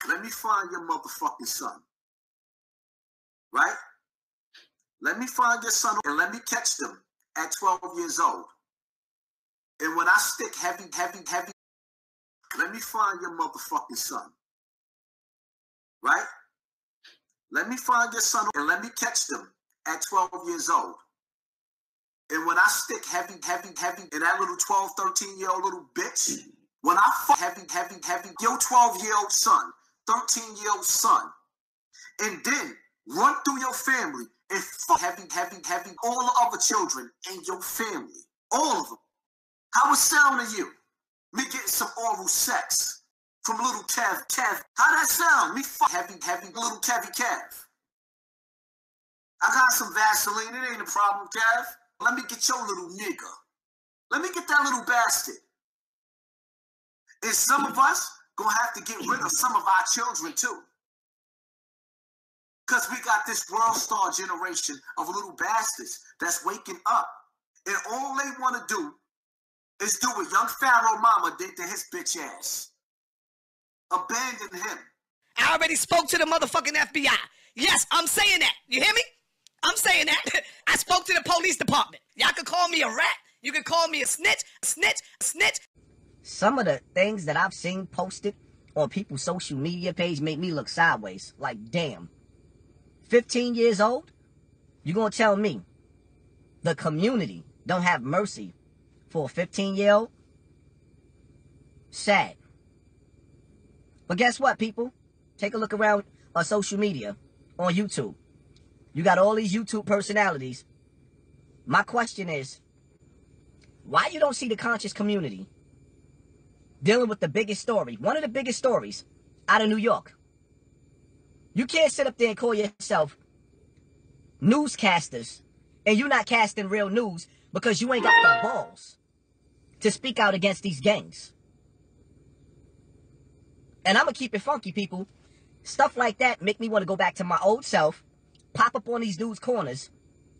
let me find your motherfucking son. Right? Let me find your son and let me catch them at 12 years old. And when I stick heavy, let me find your motherfucking son. Right? Let me find your son and let me catch them at 12 years old. And when I stick heavy in that little 12, 13-year-old little bitch, when I fuck heavy, your 12-year-old son, 13-year-old son, and then run through your family and fuck heavy, all the other children in your family, all of them. How it sound to you? Me getting some oral sex from little Kev. How that sound? Me fuck heavy, little Kev. I got some Vaseline. It ain't a problem, Kev. Let me get your little nigga. Let me get that little bastard. And some of us gonna have to get rid of some of our children too. Because we got this world star generation of little bastards that's waking up. And all they want to do is do what young Pharaoh mama did to his bitch ass. Abandon him. I already spoke to the motherfucking FBI. Yes, I'm saying that. You hear me? I'm saying that. I spoke to the police department. Y'all can call me a rat. You can call me a snitch. Some of the things that I've seen posted on people's social media page make me look sideways. Like, damn. 15 years old? You gonna tell me the community don't have mercy for a 15-year-old? Sad. But guess what, people? Take a look around on social media, on YouTube. You got all these YouTube personalities. My question is, why you don't see the conscious community dealing with the biggest story, one of the biggest stories out of New York? You can't sit up there and call yourself newscasters and you're not casting real news because you ain't got the balls to speak out against these gangs. And I'm going to keep it funky, people. Stuff like that make me want to go back to my old self, pop up on these dudes' corners,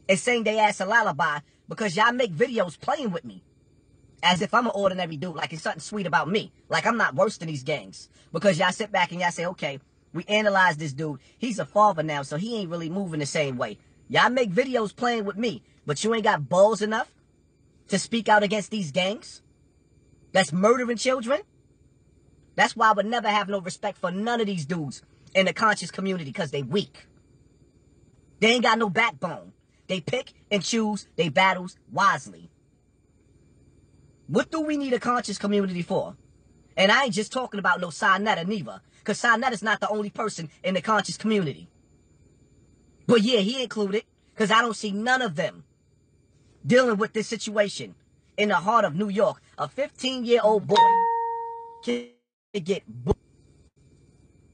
and sing they ass a lullaby because y'all make videos playing with me. As if I'm an ordinary dude, like it's something sweet about me. Like I'm not worse than these gangs. Because y'all sit back and y'all say, okay, we analyze this dude. He's a father now, so he ain't really moving the same way. Y'all make videos playing with me, but you ain't got balls enough to speak out against these gangs that's murdering children? That's why I would never have no respect for none of these dudes in the conscious community, because they weak. They ain't got no backbone. They pick and choose their battles wisely. What do we need a conscious community for? And I ain't just talking about no NETER neither, because NETER's not the only person in the conscious community. But yeah, he included, because I don't see none of them dealing with this situation in the heart of New York. A 15-year-old boy can get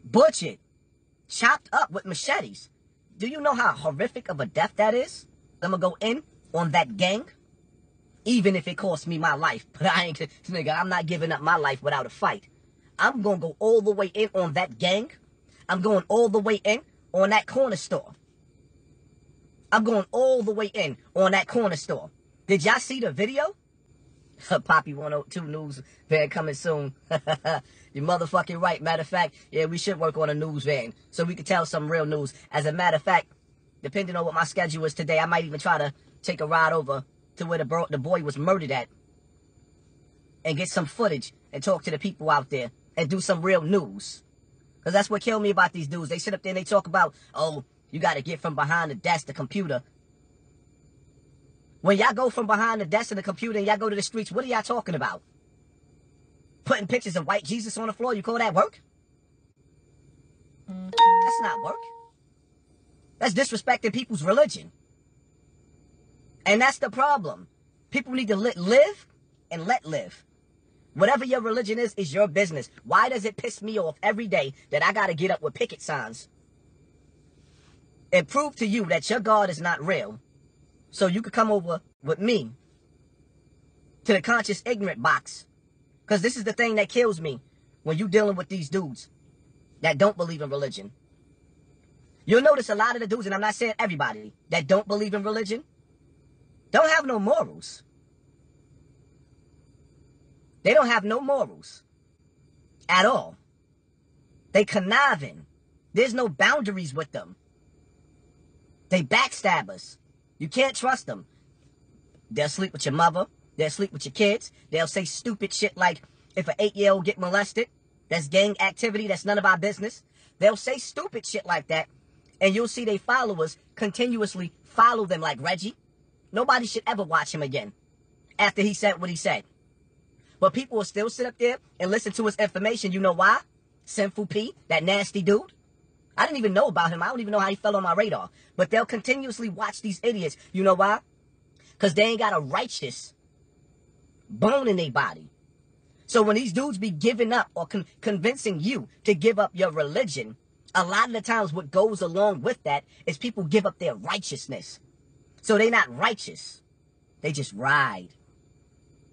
butchered, chopped up with machetes. Do you know how horrific of a death that is? I'm gonna go in on that gang, even if it costs me my life. But I ain't, nigga, I'm not giving up my life without a fight. I'm gonna go all the way in on that gang. I'm going all the way in on that corner store. I'm going all the way in on that corner store. Did y'all see the video? Poppy 102 news van coming soon. You're motherfucking right. Matter of fact, yeah, we should work on a news van so we can tell some real news. As a matter of fact, depending on what my schedule is today, I might even try to take a ride over to where the boy was murdered at and get some footage and talk to the people out there and do some real news. Because that's what killed me about these dudes. They sit up there and they talk about, oh, you got to get from behind the desk, the computer. When y'all go from behind the desk of the computer and y'all go to the streets, what are y'all talking about? Putting pictures of white Jesus on the floor, you call that work? That's not work. That's disrespecting people's religion. And that's the problem. People need to live and let live. Whatever your religion is your business. Why does it piss me off every day that I got to get up with picket signs and prove to you that your God is not real, so you could come over with me to the conscious ignorant box? Because this is the thing that kills me when you dealing with these dudes that don't believe in religion. You'll notice a lot of the dudes, and I'm not saying everybody, that don't believe in religion, don't have no morals. They don't have no morals at all. They conniving. There's no boundaries with them. They backstabbers. You can't trust them. They'll sleep with your mother. They'll sleep with your kids. They'll say stupid shit like, if an 8-year-old get molested, that's gang activity, that's none of our business. They'll say stupid shit like that, and you'll see their followers continuously follow them like Reggie. Nobody should ever watch him again after he said what he said. But people will still sit up there and listen to his information. You know why? Sinful P, that nasty dude. I didn't even know about him. I don't even know how he fell on my radar. But they'll continuously watch these idiots. You know why? Because they ain't got a righteous bone in their body. So when these dudes be giving up or convincing you to give up your religion, a lot of the times what goes along with that is people give up their righteousness. So they not righteous. They just ride.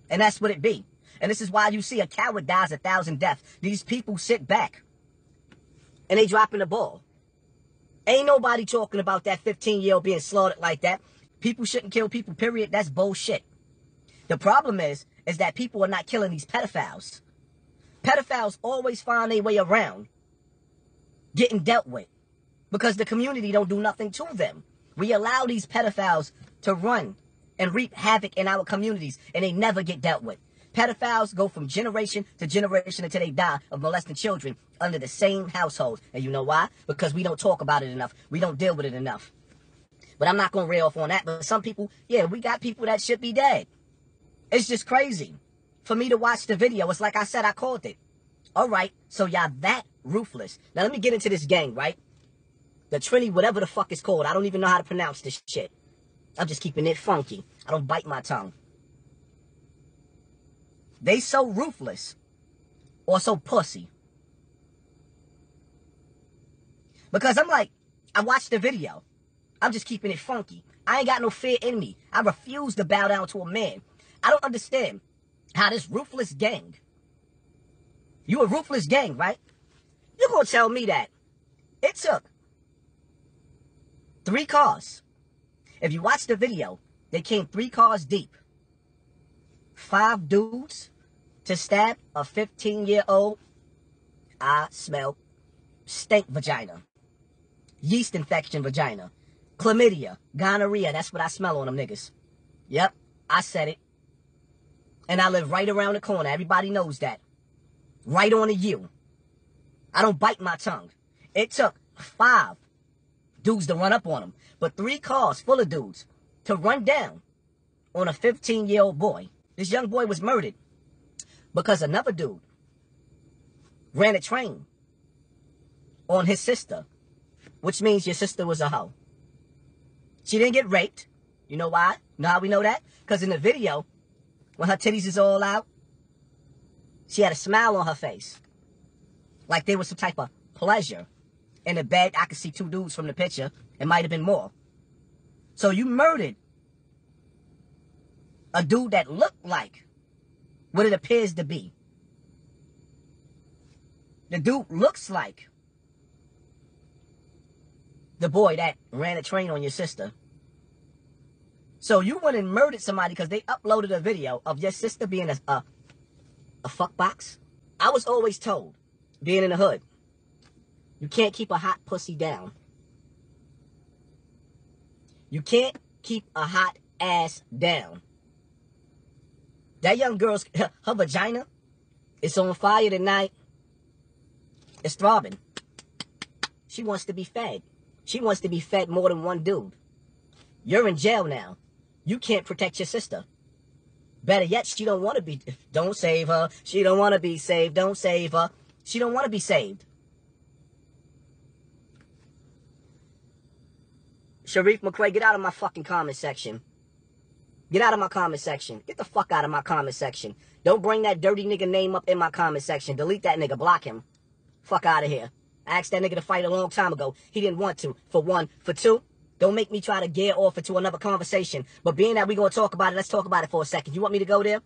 And that's what it be. And this is why you see a coward dies 1,000 deaths. These people sit back and they dropping the ball. Ain't nobody talking about that 15-year-old being slaughtered like that. People shouldn't kill people, period. That's bullshit. The problem is that people are not killing these pedophiles. Pedophiles always find their way around getting dealt with because the community don't do nothing to them. We allow these pedophiles to run and reap havoc in our communities, and they never get dealt with. Pedophiles go from generation to generation until they die of molesting children under the same household. And you know why? Because we don't talk about it enough. We don't deal with it enough. But I'm not going to rail off on that. But some people, yeah, we got people that should be dead. It's just crazy. For me to watch the video, it's like I said, I called it. All right, so y'all that ruthless. Now let me get into this gang, right? The Trinity, whatever the fuck it's called. I don't even know how to pronounce this shit. I'm just keeping it funky. I don't bite my tongue. They so ruthless or so pussy. Because I'm like, I watched the video. I'm just keeping it funky. I ain't got no fear in me. I refuse to bow down to a man. I don't understand how this ruthless gang. You a ruthless gang, right? You're going to tell me that it took 3 cars. If you watch the video, they came 3 cars deep. 5 dudes to stab a 15-year-old. I smell stink vagina. Yeast infection vagina. Chlamydia. Gonorrhea. That's what I smell on them niggas. Yep, I said it. And I live right around the corner. Everybody knows that. Right on to you. I don't bite my tongue. It took 5 dudes to run up on him. But 3 cars full of dudes to run down on a 15-year-old boy. This young boy was murdered because another dude ran a train on his sister, which means your sister was a hoe. She didn't get raped. You know why? You know how we know that? Because in the video, when her titties is all out, she had a smile on her face. Like there was some type of pleasure. In the bed, I could see 2 dudes from the picture. It might have been more. So you murdered a dude that looked like what it appears to be. The dude looks like the boy that ran a train on your sister. So you went and murdered somebody because they uploaded a video of your sister being a fuck box. I was always told, being in the hood, you can't keep a hot pussy down. You can't keep a hot ass down. That young girl's, her vagina, it's on fire tonight. It's throbbing. She wants to be fed. She wants to be fed more than one dude. You're in jail now. You can't protect your sister. Better yet, she don't want to be, don't save her. She don't want to be saved. Don't save her. She don't want to be saved. Sharif McCray, get out of my fucking comment section. Get out of my comment section. Get the fuck out of my comment section. Don't bring that dirty nigga name up in my comment section. Delete that nigga. Block him. Fuck out of here. I asked that nigga to fight a long time ago. He didn't want to. For 1. For 2, don't make me try to gear off into another conversation. But being that we going to talk about it, let's talk about it for a second. You want me to go there?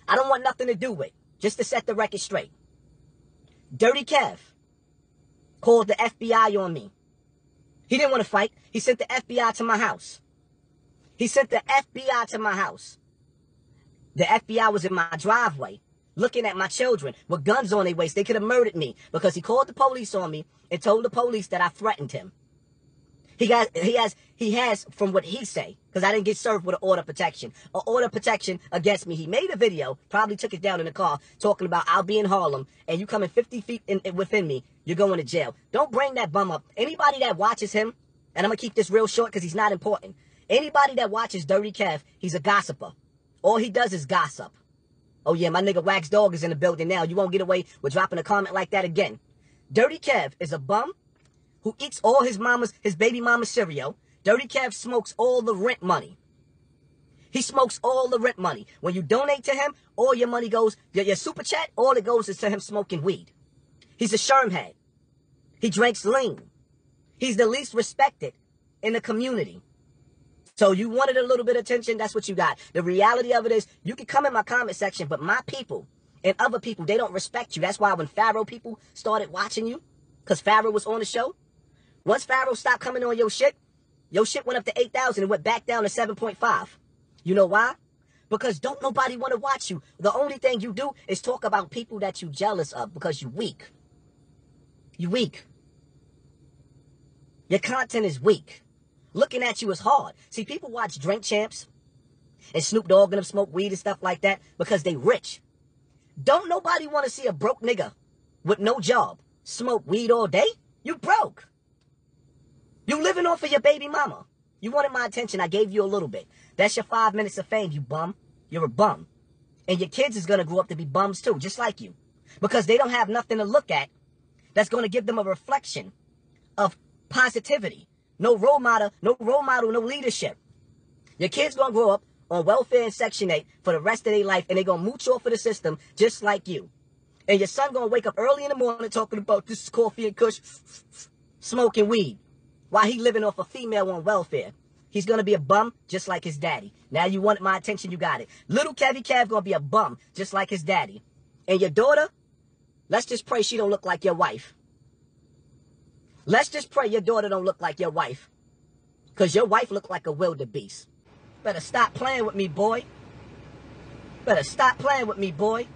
I don't want nothing to do with. Just to set the record straight. Dirty Kev called the FBI on me. He didn't want to fight. He sent the FBI to my house. He sent the FBI to my house. The FBI was in my driveway looking at my children with guns on their waist. They could have murdered me because he called the police on me and told the police that I threatened him. He has, from what he say, because I didn't get served with an order of protection. An order of protection against me. He made a video, probably took it down in the car, talking about I'll be in Harlem, and you coming 50 feet within me, you're going to jail. Don't bring that bum up. Anybody that watches him, and I'm going to keep this real short because he's not important. Anybody that watches Dirty Kev, he's a gossiper. All he does is gossip. Oh yeah, my nigga Wax Dog is in the building now. You won't get away with dropping a comment like that again. Dirty Kev is a bum who eats all his baby mama's cereal. Dirty Kev smokes all the rent money. He smokes all the rent money. When you donate to him, all your money goes, your super chat, all it goes is to him smoking weed. He's a shermhead. He drinks lean. He's the least respected in the community. So you wanted a little bit of attention, that's what you got. The reality of it is, you can come in my comment section, but my people and other people, they don't respect you. That's why when Pharaoh people started watching you, because Pharaoh was on the show, once Pharaoh stopped coming on your shit went up to 8,000 and went back down to 7.5. You know why? Because don't nobody want to watch you. The only thing you do is talk about people that you jealous of because you weak. You weak. Your content is weak. Looking at you is hard. See, people watch Drink Champs and Snoop Dogg and them smoke weed and stuff like that because they rich. Don't nobody want to see a broke nigga with no job smoke weed all day? You broke. You living off of your baby mama. You wanted my attention. I gave you a little bit. That's your 5 minutes of fame, you bum. You're a bum. And your kids is going to grow up to be bums too, just like you. Because they don't have nothing to look at that's going to give them a reflection of positivity. No role model, no leadership. Your kids going to grow up on welfare and Section 8 for the rest of their life, and they're going to mooch off of the system just like you. And your son going to wake up early in the morning talking about this is coffee and kush, smoking weed, while he living off a female on welfare. He's going to be a bum just like his daddy. Now you wanted my attention, you got it. Little Kevy Kev going to be a bum just like his daddy. And your daughter, let's just pray she don't look like your wife. Let's just pray your daughter don't look like your wife. Because your wife look like a wildebeest. Better stop playing with me, boy. Better stop playing with me, boy.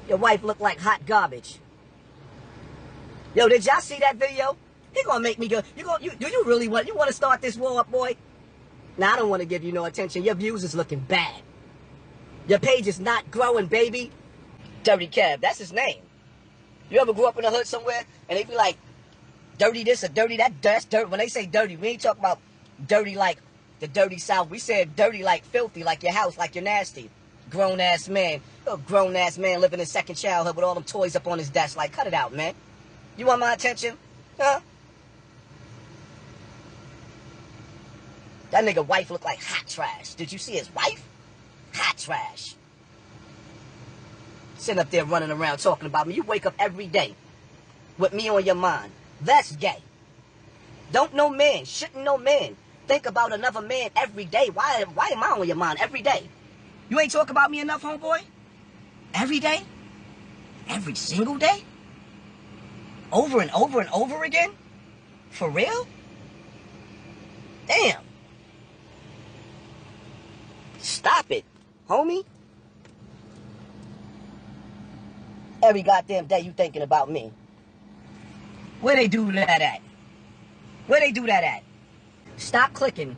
Your wife look like hot garbage. Yo, did y'all see that video? He gonna make me go, do you really want to start this war up, boy? Now, I don't want to give you no attention. Your views is looking bad. Your page is not growing, baby. Dirty Kev, that's his name. You ever grew up in the hood somewhere and they be like, dirty this or dirty that? That's dirty. When they say dirty, we ain't talking about dirty like the dirty South. We said dirty like filthy, like your house, like you're nasty. Grown-ass man. A grown-ass man living in second childhood with all them toys up on his desk. Like, cut it out, man. You want my attention? Huh? That nigga wife look like hot trash. Did you see his wife? Hot trash. Sitting up there running around talking about me. You wake up every day with me on your mind. That's gay. Don't no man, shouldn't no man think about another man every day. Why am I on your mind every day? You ain't talk about me enough, homeboy? Every day? Every single day? Over and over and over again? For real? Damn. Stop it, homie. Every goddamn day you thinking about me. Where they do that at? Where they do that at? Stop clicking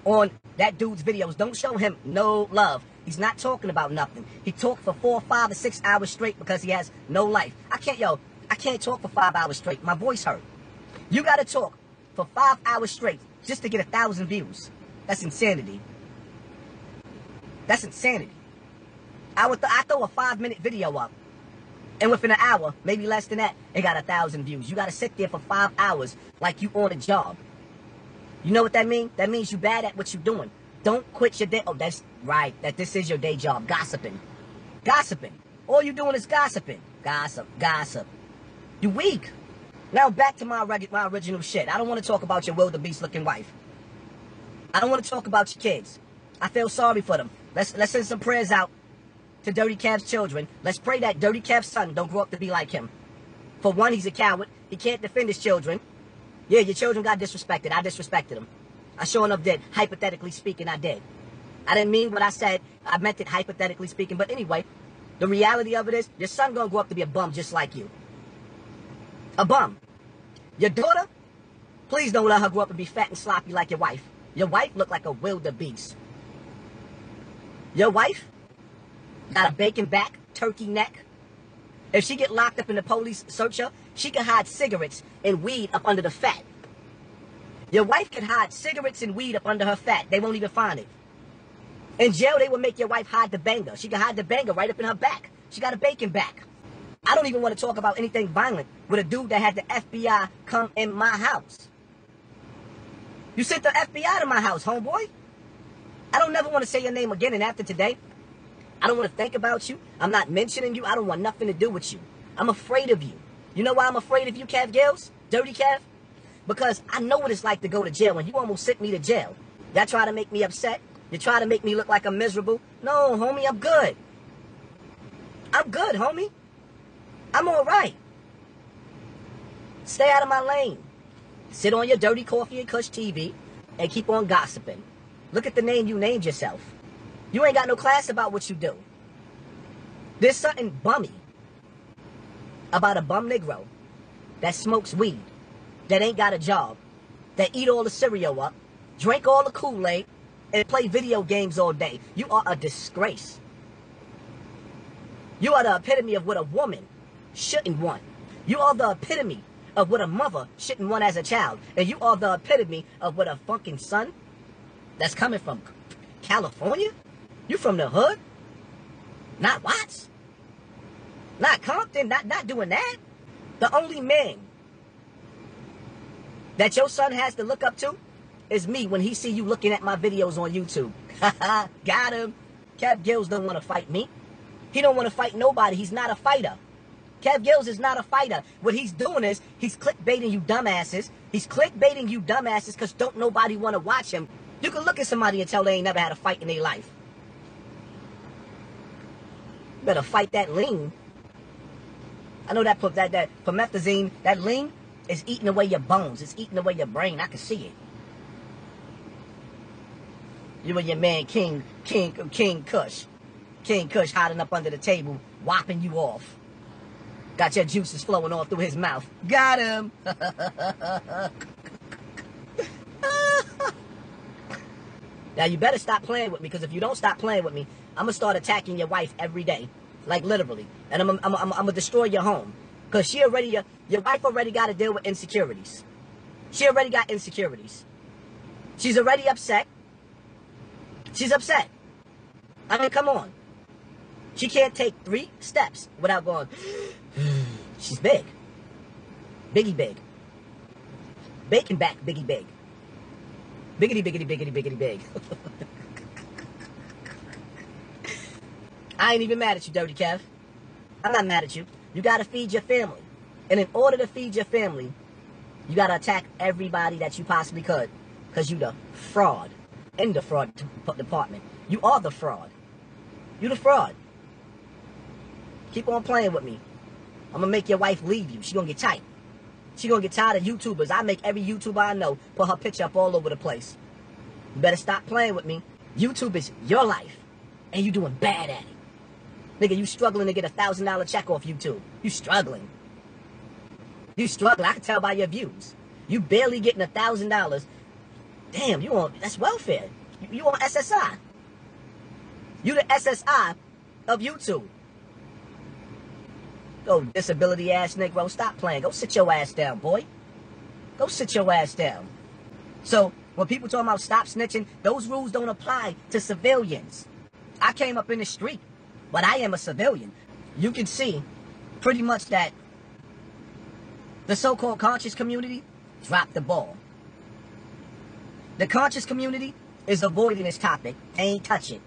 on that dude's videos. Don't show him no love. He's not talking about nothing. He talked for 4, 5, or 6 hours straight because he has no life. I can't talk for 5 hours straight. My voice hurt. You gotta talk for 5 hours straight just to get 1,000 views. That's insanity. That's insanity. I throw a 5-minute video up, and within an hour, maybe less than that, it got 1,000 views. You gotta sit there for 5 hours like you on a job. You know what that means? That means you bad at what you're doing. Don't quit your day. Oh, that's right. That this is your day job. Gossiping. Gossiping. All you doing is gossiping. Gossip. Gossip. You weak. Now back to my original shit. I don't want to talk about your wildebeest looking wife. I don't want to talk about your kids. I feel sorry for them. Let's send some prayers out to Dirty Kev's children. Let's pray that Dirty Kev's son don't grow up to be like him. For one, he's a coward. He can't defend his children. Yeah, your children got disrespected. I disrespected them. I sure enough did. Hypothetically speaking, I did. I didn't mean what I said. I meant it hypothetically speaking. But anyway, the reality of it is your son gonna grow up to be a bum just like you. A bum. Your daughter, please don't let her grow up and be fat and sloppy like your wife. Your wife look like a wildebeest. Your wife got a bacon back, turkey neck. If she get locked up and the police search her, she can hide cigarettes and weed up under the fat. Your wife can hide cigarettes and weed up under her fat. They won't even find it. In jail, they will make your wife hide the banger. She can hide the banger right up in her back. She got a bacon back. I don't even want to talk about anything violent with a dude that had the FBI come in my house. You sent the FBI to my house, homeboy. I don't never want to say your name again, and after today, I don't want to think about you. I'm not mentioning you. I don't want nothing to do with you. I'm afraid of you. You know why I'm afraid of you, KEV GILLZ? Dirty Kev? Because I know what it's like to go to jail, and you almost sent me to jail. Y'all try to make me upset. You try to make me look like I'm miserable. No, homie, I'm good. I'm good, homie. I'm all right. Stay out of my lane. Sit on your dirty coffee and kush TV and keep on gossiping. Look at the name you named yourself. You ain't got no class about what you do. There's something bummy about a bum Negro that smokes weed, that ain't got a job, that eat all the cereal up, drink all the Kool-Aid, and play video games all day. You are a disgrace. You are the epitome of what a woman shouldn't want. You are the epitome of what a mother shouldn't want as a child. And you are the epitome of what a fucking son that's coming from California? You from the hood? Not Watts? Not Compton? Not doing that? The only man that your son has to look up to is me when he see you looking at my videos on YouTube. Got him. KEV GILLZ don't want to fight me. He don't want to fight nobody. He's not a fighter. KEV GILLZ is not a fighter. What he's doing is he's clickbaiting you dumbasses. He's clickbaiting you dumbasses because don't nobody want to watch him. You can look at somebody and tell they ain't never had a fight in their life. You better fight that lean. I know that promethazine, that lean is eating away your bones. It's eating away your brain. I can see it. You and your man King Kush. King Kush hiding up under the table, whopping you off. Got your juices flowing all through his mouth. Got him. Now you better stop playing with me, because if you don't stop playing with me, I'm gonna start attacking your wife every day, like literally, and I'm gonna destroy your home, because your wife already got to deal with insecurities. She already got insecurities. She's already upset. She's upset. I mean, come on. She can't take 3 steps without going. She's big. Biggie big. Bacon back, biggie big. Biggity, biggity, biggity, biggity, big. I ain't even mad at you, Dirty Kev. I'm not mad at you. You gotta feed your family. And in order to feed your family, you gotta attack everybody that you possibly could. Because you the fraud in the fraud department. You are the fraud. You the fraud. Keep on playing with me. I'm gonna make your wife leave you. She gonna get tight. She gonna get tired of YouTubers. I make every YouTuber I know put her picture up all over the place. You better stop playing with me. YouTube is your life, and you doing bad at it. Nigga, you struggling to get a $1,000 check off YouTube. You struggling. You struggling. I can tell by your views. You barely getting $1,000. Damn, you on, that's welfare. You on SSI. You the SSI of YouTube. Go disability ass Negro, stop playing. Go sit your ass down, boy. Go sit your ass down. So, when people talking about stop snitching, those rules don't apply to civilians. I came up in the street, but I am a civilian. You can see pretty much that the so-called conscious community dropped the ball. The conscious community is avoiding this topic. They ain't touch it.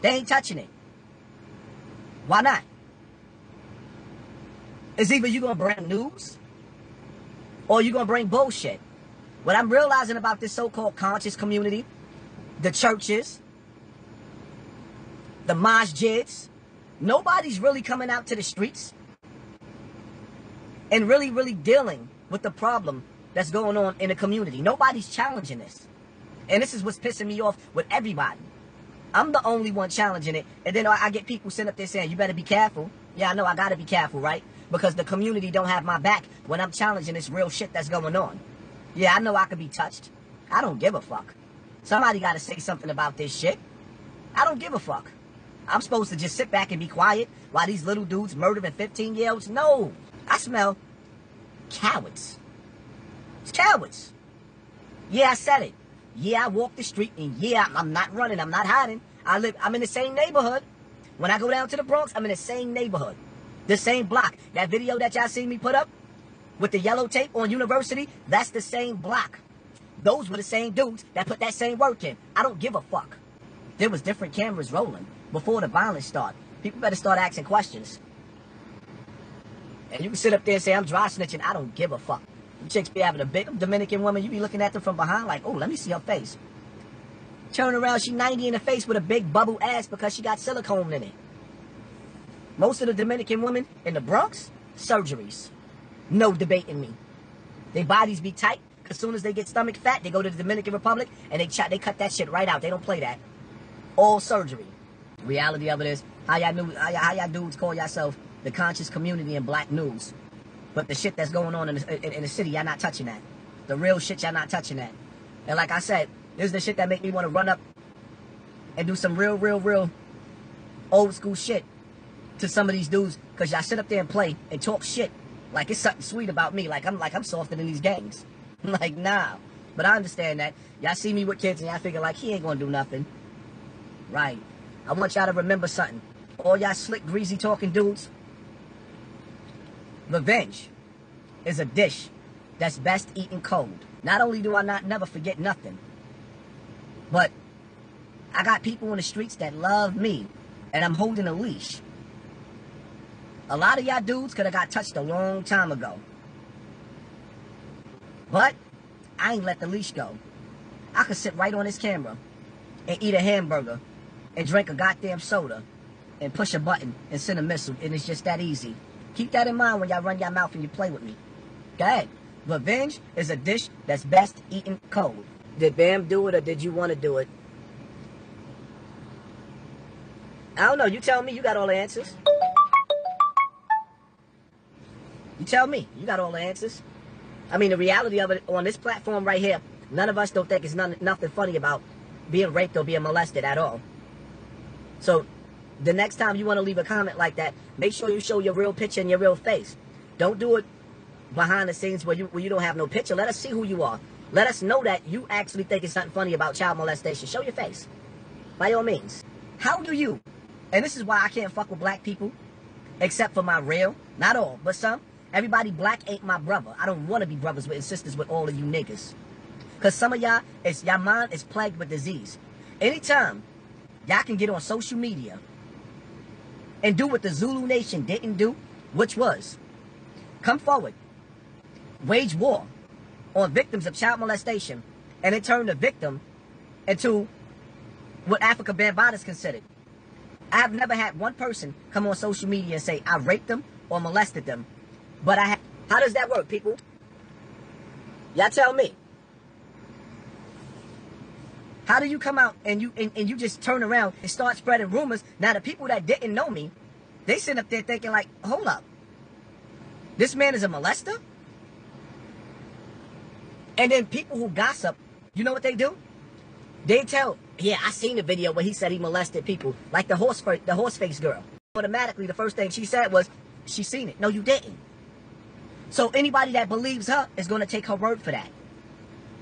They ain't touching it. Why not? It's either you gonna bring news or you gonna bring bullshit. What I'm realizing about this so-called conscious community, the churches, the masjids, nobody's really coming out to the streets and really dealing with the problem that's going on in the community. Nobody's challenging this. And this is what's pissing me off with everybody. I'm the only one challenging it. And then I get people sitting up there saying, you better be careful. Yeah, I know I gotta be careful, right? Because the community don't have my back when I'm challenging this real shit that's going on. Yeah, I know I could be touched. I don't give a fuck. Somebody gotta say something about this shit. I don't give a fuck. I'm supposed to just sit back and be quiet while these little dudes murdering 15-year-olds? No. I smell cowards. It's cowards. Yeah, I said it. Yeah, I walk the street, and yeah, I'm not running, I'm not hiding. I'm in the same neighborhood. When I go down to the Bronx, I'm in the same neighborhood. The same block. That video that y'all seen me put up with the yellow tape on University, that's the same block. Those were the same dudes that put that same work in. I don't give a fuck. There was different cameras rolling before the violence started. People better start asking questions. And you can sit up there and say, I'm dry snitching. I don't give a fuck. You chicks be having a big Dominican woman, you be looking at them from behind like, oh, let me see her face. Turn around, she 90 in the face with a big bubble ass because she got silicone in it. Most of the Dominican women in the Bronx, surgeries. No debating me. Their bodies be tight. As soon as they get stomach fat, they go to the Dominican Republic and they cut that shit right out. They don't play that. All surgery. Reality of it is, how y'all dudes call yourself the conscious community in black news. But the shit that's going on in the city, y'all not touching that. The real shit, y'all not touching that. And like I said, this is the shit that make me want to run up and do some real old school shit to some of these dudes. Because y'all sit up there and play and talk shit like it's something sweet about me. Like I'm softer than these gangs. Like, nah. But I understand that. Y'all see me with kids and y'all figure like, he ain't gonna do nothing. Right. I want y'all to remember something. All y'all slick, greasy talking dudes. Revenge is a dish that's best eaten cold. Not only do I never forget nothing, but I got people in the streets that love me, and I'm holding a leash. A lot of y'all dudes could have got touched a long time ago. But I ain't let the leash go. I could sit right on this camera and eat a hamburger and drink a goddamn soda and push a button and send a missile, and it's just that easy. Keep that in mind when y'all run your mouth and you play with me. Go ahead. Revenge is a dish that's best eaten cold. Did Bam do it or did you want to do it? I don't know. You tell me. You got all the answers. You tell me. You got all the answers. I mean, the reality of it, on this platform right here, none of us don't think it's nothing funny about being raped or being molested at all. So, the next time you want to leave a comment like that, make sure you show your real picture and your real face. Don't do it behind the scenes where you don't have no picture. Let us see who you are. Let us know that you actually think it's something funny about child molestation. Show your face. By all means. How do you, and this is why I can't fuck with black people, except for my real, not all, but some. Everybody black ain't my brother. I don't want to be brothers with and sisters with all of you niggas. Because some of y'all, your mind is plagued with disease. Anytime y'all can get on social media and do what the Zulu Nation didn't do, which was come forward, wage war on victims of child molestation, and then turn the victim into what Africa Bambaataa is considered. I have never had one person come on social media and say, I raped them or molested them. But how does that work, people? Y'all tell me. How do you come out and you just turn around and start spreading rumors? Now, the people that didn't know me, they sit up there thinking like, hold up. This man is a molester? And then people who gossip, you know what they do? They tell, yeah, I seen the video where he said he molested people. Like the horse face girl. Automatically, the first thing she said was, she seen it. No, you didn't. So anybody that believes her is going to take her word for that.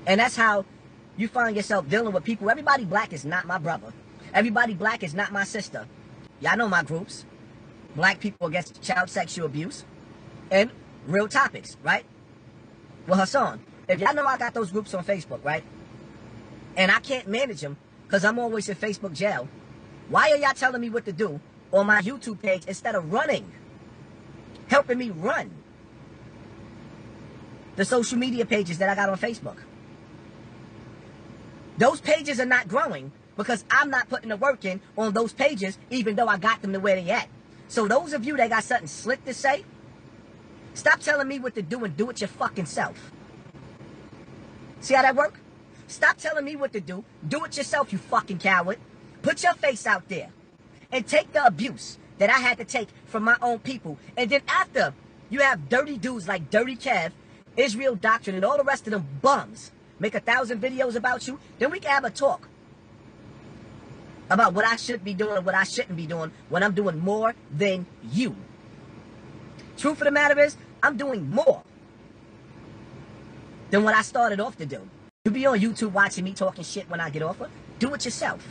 And that's how you find yourself dealing with people. Everybody black is not my brother. Everybody black is not my sister. Y'all know my groups. Black people against child sexual abuse. And real topics, right? Well, Hassan, if y'all know I got those groups on Facebook, right? And I can't manage them because I'm always in Facebook jail. Why are y'all telling me what to do on my YouTube page instead of running? Helping me run the social media pages that I got on Facebook. Those pages are not growing because I'm not putting the work in on those pages, even though I got them to where they at. So those of you that got something slick to say, stop telling me what to do and do it your fucking self. See how that work? Stop telling me what to do it yourself, you fucking coward. Put your face out there and take the abuse that I had to take from my own people. And then after you have dirty dudes like Dirty Kev, Israel Doctrine, and all the rest of them bums make 1,000 videos about you, then we can have a talk about what I should be doing and what I shouldn't be doing when I'm doing more than you. Truth of the matter is, I'm doing more than what I started off to do. You be on YouTube watching me talking shit when I get off of, do it yourself.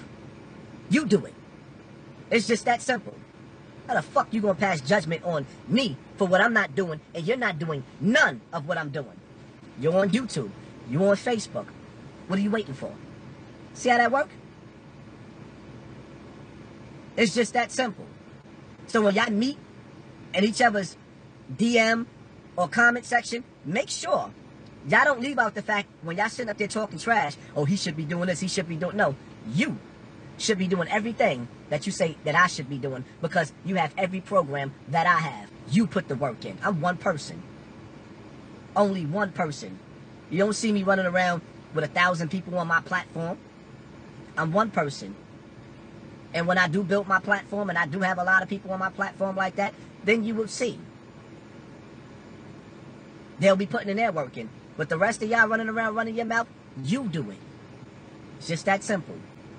You do it. It's just that simple. How the fuck you gonna pass judgment on me for what I'm not doing, and you're not doing none of what I'm doing? You're on YouTube. You're on Facebook. What are you waiting for? See how that work? It's just that simple. So when y'all meet in each other's DM or comment section, make sure y'all don't leave out the fact when y'all sitting up there talking trash, oh, he should be doing this, he should be doing... No, you should be doing everything that you say that I should be doing, because you have every program that I have. You put the work in. I'm one person. Only one person. You don't see me running around with 1,000 people on my platform. I'm one person. And when I do build my platform, and I do have a lot of people on my platform like that, then you will see. They'll be putting in their work in. But the rest of y'all running around running your mouth, you do it. It's just that simple.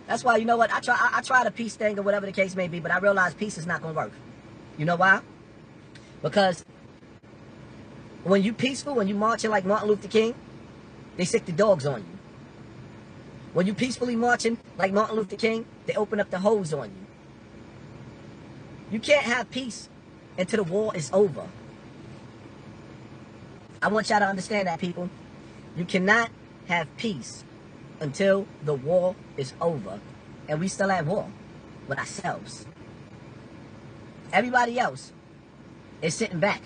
That's why, you know what, I try the peace thing or whatever the case may be, but I realize peace is not going to work. You know why? Because when you peaceful, when you marching like Martin Luther King, they sick the dogs on you. When you peacefully marching like Martin Luther King, they open up the hose on you. You can't have peace until the war is over. I want y'all to understand that, people. You cannot have peace until the war is over. And we still at war with ourselves. Everybody else is sitting back,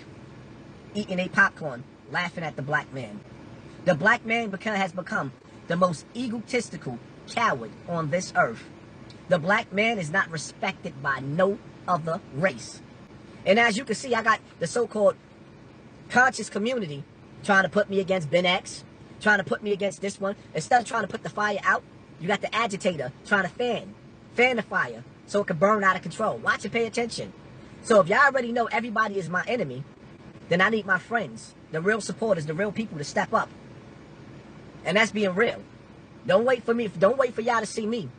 eating a popcorn, laughing at the black man. The black man has become the most egotistical coward on this earth. The black man is not respected by no other race. And as you can see, I got the so-called conscious community trying to put me against Ben X, trying to put me against this one. Instead of trying to put the fire out, you got the agitator trying to fan the fire so it can burn out of control. Watch and pay attention. So if y'all already know everybody is my enemy, then I need my friends, the real supporters, the real people to step up. And that's being real. Don't wait for y'all to see me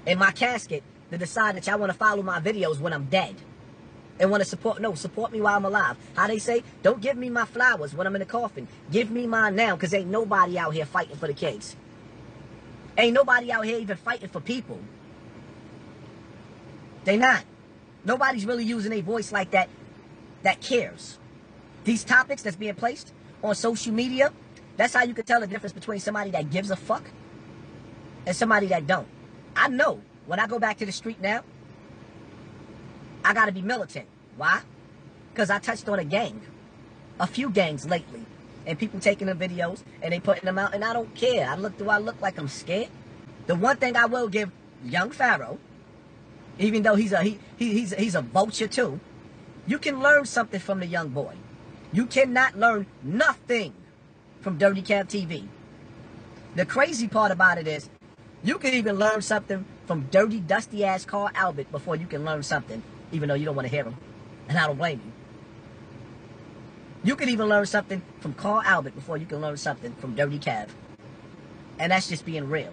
in my casket to decide that y'all want to follow my videos when I'm dead. And want to support me while I'm alive. How they say, don't give me my flowers when I'm in the coffin. Give me mine now, because ain't nobody out here fighting for the kids. Ain't nobody out here even fighting for people. They not. Nobody's really using a voice like that cares. These topics that's being placed on social media, that's how you can tell the difference between somebody that gives a fuck and somebody that don't. I know when I go back to the street now, I gotta be militant. Why? Because I touched on a few gangs lately, and people taking the videos and they putting them out, and I don't care. Do I look like I'm scared? The one thing I will give young Pharaoh, even though he's a vulture too, you can learn something from the young boy. You cannot learn nothing from Dirty Kev TV. The crazy part about it is, you can even learn something from dirty, dusty-ass Carl Albert before you can learn something, even though you don't want to hear him. And I don't blame you. You can even learn something from Carl Albert before you can learn something from Dirty Kev. And that's just being real.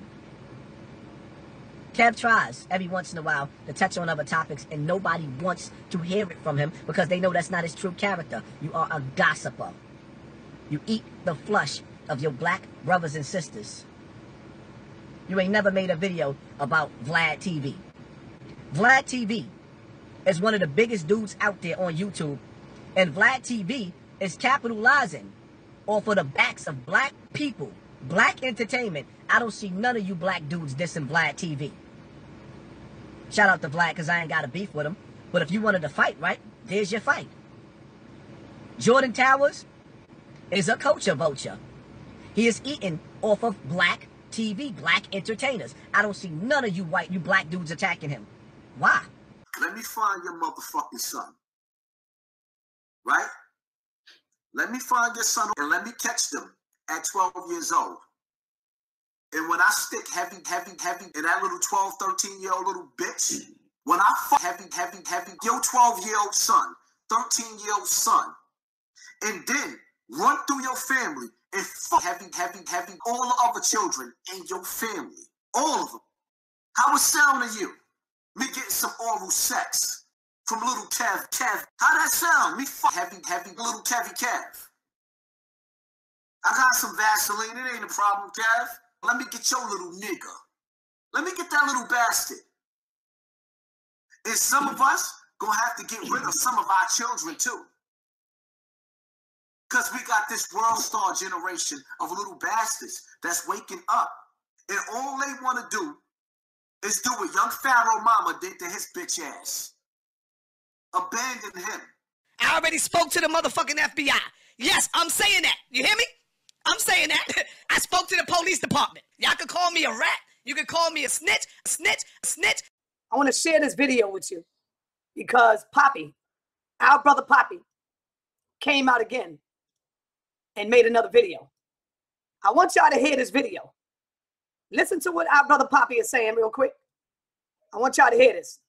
Kev tries every once in a while to touch on other topics, and nobody wants to hear it from him because they know that's not his true character. You are a gossiper. You eat the flesh of your black brothers and sisters. You ain't never made a video about Vlad TV. Vlad TV is one of the biggest dudes out there on YouTube. And Vlad TV is capitalizing off of the backs of black people, black entertainment. I don't see none of you black dudes dissing Vlad TV. Shout out to Vlad, because I ain't got a beef with him. But if you wanted to fight, right, there's your fight. Jordan Towers is a culture vulture. He is eating off of black TV, black entertainers. I don't see none of you black dudes attacking him. Why? Let me find your motherfucking son. Right? Let me find your son and let me catch them at 12 years old. And when I stick heavy in that little 12, 13-year-old little bitch, when I fuck heavy, your 12-year-old son, 13-year-old son, and then run through your family and fuck heavy, all the other children in your family, all of them. How it sound to you? Me getting some oral sex from little Kev. How that sound? Me fuck heavy, little Kev. I got some Vaseline. It ain't a problem, Kev. Let me get your little nigga. Let me get that little bastard. And some of us gonna have to get rid of some of our children too. Because we got this world star generation of little bastards that's waking up. And all they want to do is do what young Pharaoh mama did to his bitch ass. Abandon him. I already spoke to the motherfucking FBI. Yes, I'm saying that. You hear me? I'm saying that. I spoke to the police department. Y'all can call me a rat. You can call me a snitch. I want to share this video with you because Poppy, our brother Poppy, came out again and made another video. I want y'all to hear this video. Listen to what our brother Poppy is saying real quick. I want y'all to hear this.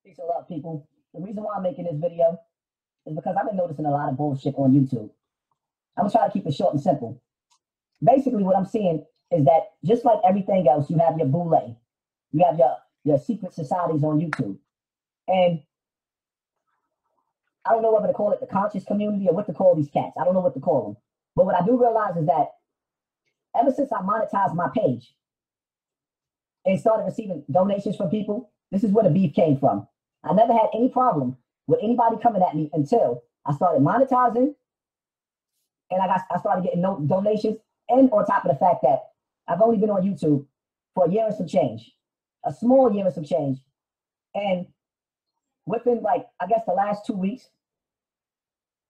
Peace and love, people. The reason why I'm making this video is because I've been noticing a lot of bullshit on YouTube. I'm going to try to keep it short and simple. Basically, what I'm seeing is that just like everything else, you have your boule. You have your secret societies on YouTube. And I don't know whether to call it the conscious community or what to call these cats. I don't know what to call them. But what I do realize is that ever since I monetized my page and started receiving donations from people, this is where the beef came from. I never had any problem with anybody coming at me until I started monetizing and I started getting no donations. And on top of the fact that I've only been on YouTube for a year and some change, a small year and some change. And within I guess the last 2 weeks,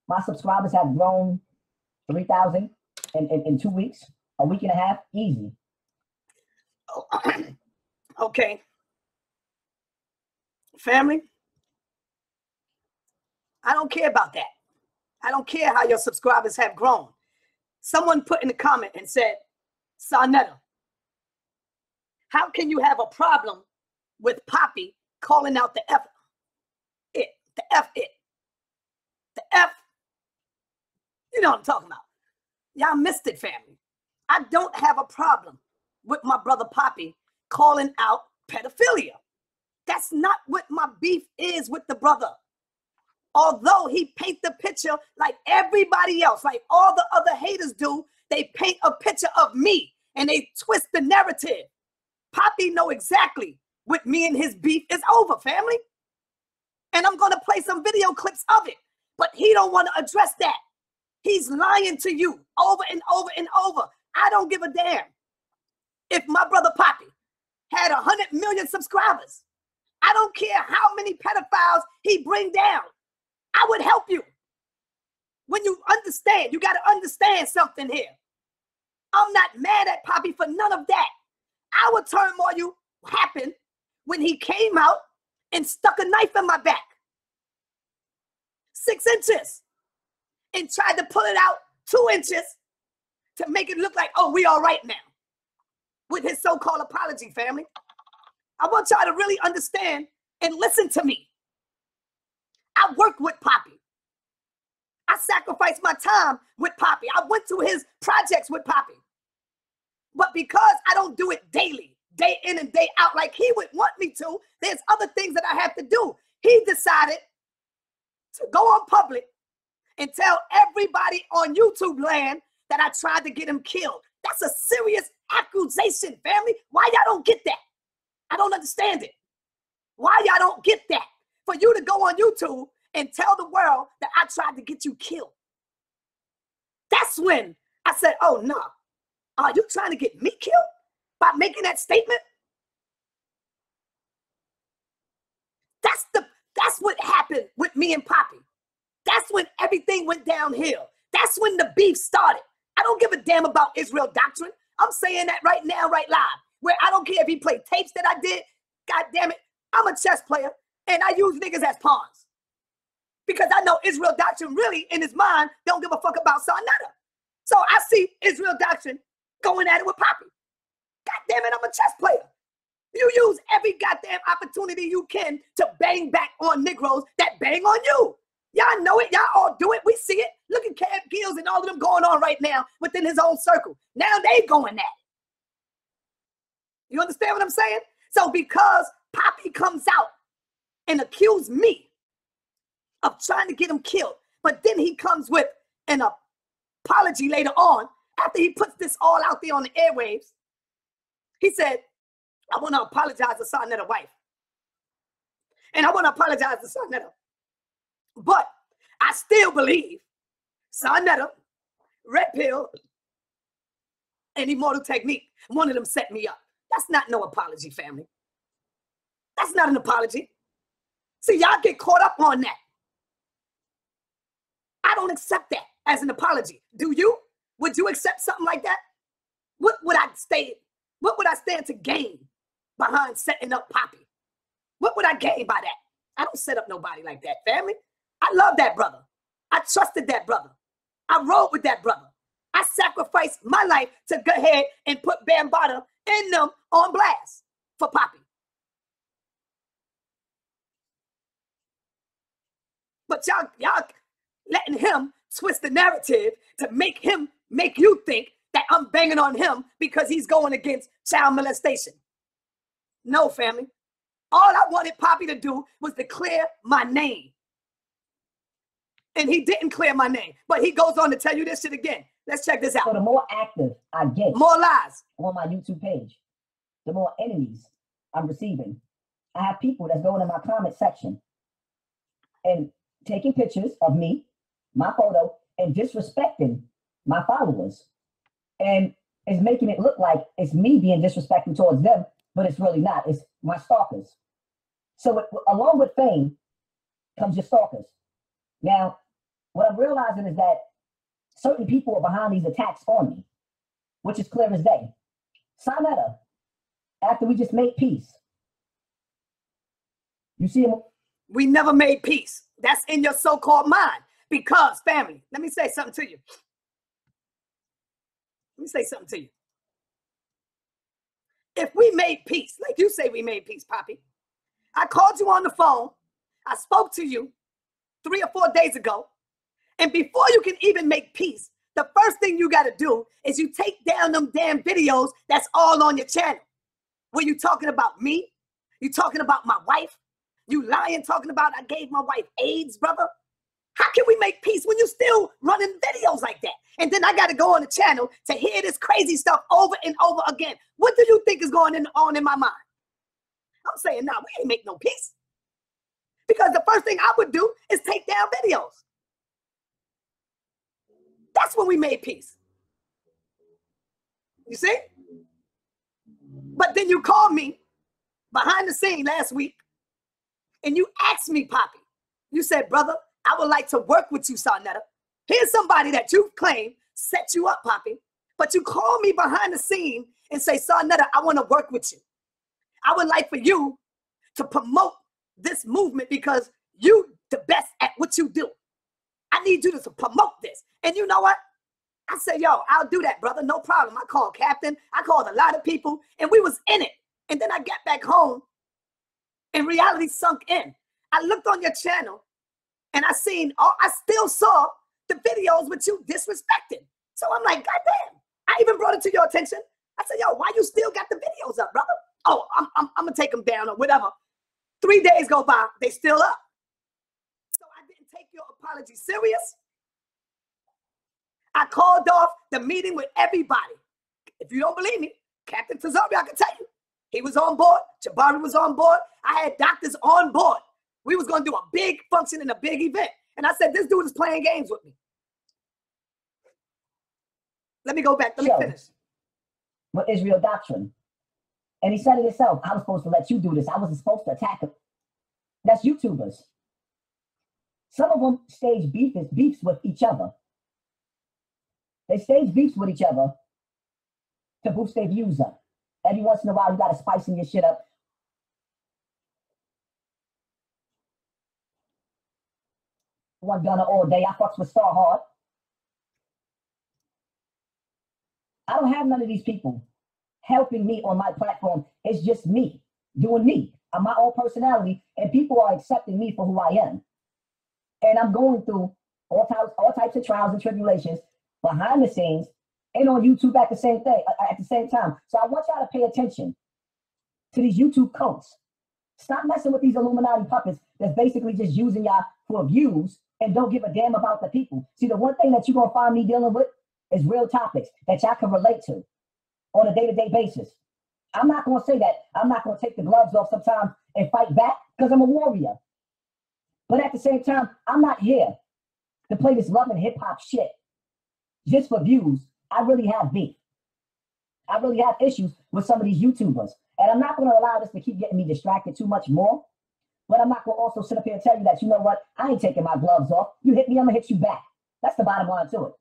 my subscribers have grown 3,000 in 2 weeks, a week and a half, easy. Okay. Family, I don't care about that. I don't care how your subscribers have grown. Someone put in the comment and said, Sarnetta, how can you have a problem with Poppy calling out the F it, the F it, the F, you know what I'm talking about. Y'all missed it, family. I don't have a problem with my brother Poppy calling out pedophilia. That's not what my beef is with the brother. Although he paint the picture like everybody else, like all the other haters do, they paint a picture of me and they twist the narrative. Poppy know exactly what me and his beef is over, family. And I'm going to play some video clips of it, but he don't want to address that. He's lying to you over and over and over. I don't give a damn. If my brother Poppy had 100 million subscribers, I don't care how many pedophiles he bring down. I would help you. When you understand, you got to understand something here. I'm not mad at Poppy for none of that. Our turmoil happened when he came out and stuck a knife in my back. 6 inches. And tried to pull it out 2 inches to make it look like, oh, we all right now. With his so-called apology, family. I want y'all to really understand and listen to me. I worked with Poppy. I sacrificed my time with Poppy. I went to his projects with Poppy. But because I don't do it daily, day in and day out like he would want me to, there's other things that I have to do. He decided to go on public and tell everybody on YouTube land that I tried to get him killed. That's a serious accusation, family. Why y'all don't get that? I don't understand it. Why y'all don't get that? For you to go on YouTube and tell the world that I tried to get you killed. That's when I said, oh, no. Are you trying to get me killed by making that statement? That's what happened with me and Poppy. That's when everything went downhill. That's when the beef started. I don't give a damn about Israel doctrine. I'm saying that right now, right live. Where I don't care if he played tapes that I did. God damn it. I'm a chess player and I use niggas as pawns. Because I know Israel doctrine really in his mind don't give a fuck about Sarnetta. So I see Israel doctrine going at it with Poppy. God damn it, I'm a chess player. You use every goddamn opportunity you can to bang back on Negroes that bang on you. Y'all know it. Y'all all do it. We see it. Look at KEV GILLZ and all of them going on right now within his own circle. Now they going at it. You understand what I'm saying? So because Poppy comes out and accuses me of trying to get him killed, but then he comes with an apology later on after he puts this all out there on the airwaves. He said, I want to apologize to Sa Neter's wife. And I want to apologize to Sa Neter. But I still believe Sa Neter, Red Pill, and Immortal Technique, one of them set me up. That's not no apology, family. That's not an apology. See, y'all get caught up on that. I don't accept that as an apology. Do you? Would you accept something like that? What would I stand to gain behind setting up Poppy? What would I gain by that? I don't set up nobody like that, family. I love that brother. I trusted that brother. I rode with that brother. I sacrificed my life to go ahead and put Bambaataa and them on blast for Poppy. But y'all letting him twist the narrative to make you think that I'm banging on him because he's going against child molestation. No, family. All I wanted Poppy to do was to clear my name. And he didn't clear my name. But he goes on to tell you this shit again. Let's check this out. So the more active I get, more lies on my YouTube page, the more enemies I'm receiving. I have people that's going in my comment section and taking pictures of me, my photo, and disrespecting my followers. And it's making it look like it's me being disrespectful towards them, but it's really not. It's my stalkers. So along with fame comes your stalkers. Now, what I'm realizing is that certain people are behind these attacks on me, which is clear as day. Sa Neter, after we just made peace, you see him? We never made peace. That's in your so-called mind. Because, family, let me say something to you. Let me say something to you. If we made peace, like you say we made peace, Poppy, I called you on the phone. I spoke to you 3 or 4 days ago. And before you can even make peace, the first thing you got to do is you take down them damn videos that's all on your channel. Were you talking about me? You talking about my wife? You lying, talking about I gave my wife AIDS, brother? How can we make peace when you still running videos like that? And then I got to go on the channel to hear this crazy stuff over and over again. What do you think is going on in my mind? I'm saying, nah, we ain't make no peace. Because the first thing I would do is take down videos. That's when we made peace. You see? But then you called me behind the scene last week and you asked me, Poppy, you said, brother, I would like to work with you, Sa Neter. Here's somebody that you claim set you up, Poppy. But you call me behind the scene and say, Sa Neter, I want to work with you. I would like for you to promote this movement because you the best at what you do. I need you to promote this. And you know what? I said, yo, I'll do that, brother. No problem. I called Captain. I called a lot of people and we was in it. And then I got back home and reality sunk in. I looked on your channel and I still saw the videos with you disrespecting. So I'm like, God damn. I even brought it to your attention. I said, yo, why you still got the videos up, brother? Oh, I'm going to take them down or whatever. 3 days go by, they still up. So I didn't take your apology serious. I called off the meeting with everybody. If you don't believe me, Captain Tazari, I can tell you. He was on board. Jabari was on board. I had doctors on board. We was going to do a big function and a big event. And I said, this dude is playing games with me. Let me go back. Let me finish. With Israel doctrine. And he said it himself. I was supposed to let you do this. I wasn't supposed to attack him. That's YouTubers. Some of them stage beefs with each other. They stage beefs with each other to boost their views up. Every once in a while, you got to spicing your shit up. One gunner all day. I fucks with Star Hard. I don't have none of these people helping me on my platform. It's just me doing me. I'm my own personality, and people are accepting me for who I am. And I'm going through all types of trials and tribulations behind the scenes and on YouTube at the same time. So I want y'all to pay attention to these YouTube cults. Stop messing with these Illuminati puppets that's basically just using y'all for views and don't give a damn about the people. See, the one thing that you're gonna find me dealing with is real topics that y'all can relate to on a day-to-day basis. I'm not gonna say that I'm not gonna take the gloves off sometimes and fight back because I'm a warrior. But at the same time, I'm not here to play this love and hip-hop shit just for views. I really have beef. I really have issues with some of these YouTubers. And I'm not going to allow this to keep getting me distracted too much more. But I'm not going to also sit up here and tell you that, you know what, I ain't taking my gloves off. You hit me, I'm going to hit you back. That's the bottom line to it.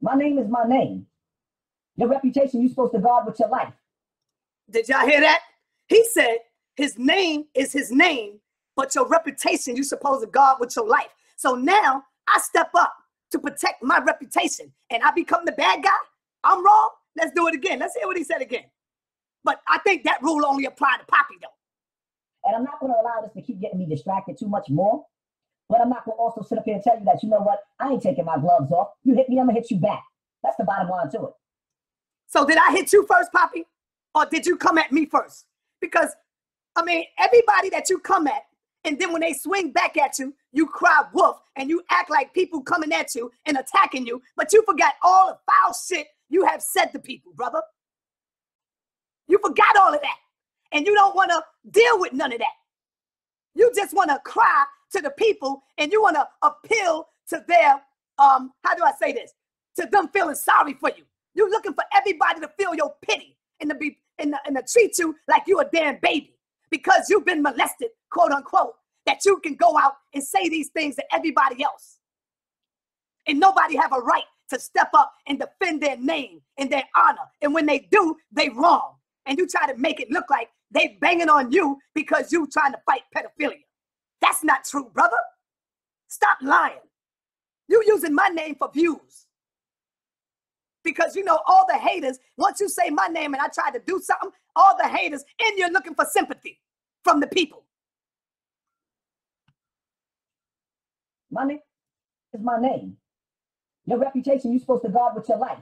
My name is my name. Your reputation, you're supposed to guard with your life. Did y'all hear that? He said his name is his name, but your reputation, you're supposed to guard with your life. So now I step up to protect my reputation and I become the bad guy. I'm wrong. Let's do it again. Let's hear what he said again. But I think that rule only applied to Poppy, though. And I'm not going to allow this to keep getting me distracted too much more. But I'm not going to also sit up here and tell you that, you know what, I ain't taking my gloves off. You hit me, I'm going to hit you back. That's the bottom line to it. So did I hit you first, Poppy? Or did you come at me first? Because, I mean, everybody that you come at, and then when they swing back at you, you cry wolf and you act like people coming at you and attacking you, but you forgot all the foul shit you have said to people, brother. You forgot all of that. And you don't want to deal with none of that. You just want to cry to the people and you want to appeal to their, how do I say this? To them feeling sorry for you. You're looking for everybody to feel your pity and to treat you like you a damn baby because you've been molested, quote unquote, that you can go out and say these things to everybody else. And nobody have a right to step up and defend their name and their honor. And when they do, they wrong. And you try to make it look like they banging on you because you trying to fight pedophilia. That's not true, brother. Stop lying. You using my name for views. Because you know all the haters, once you say my name and I try to do something, all the haters, and you're looking for sympathy from the people. My name is my name. Your reputation, you're supposed to guard with your life.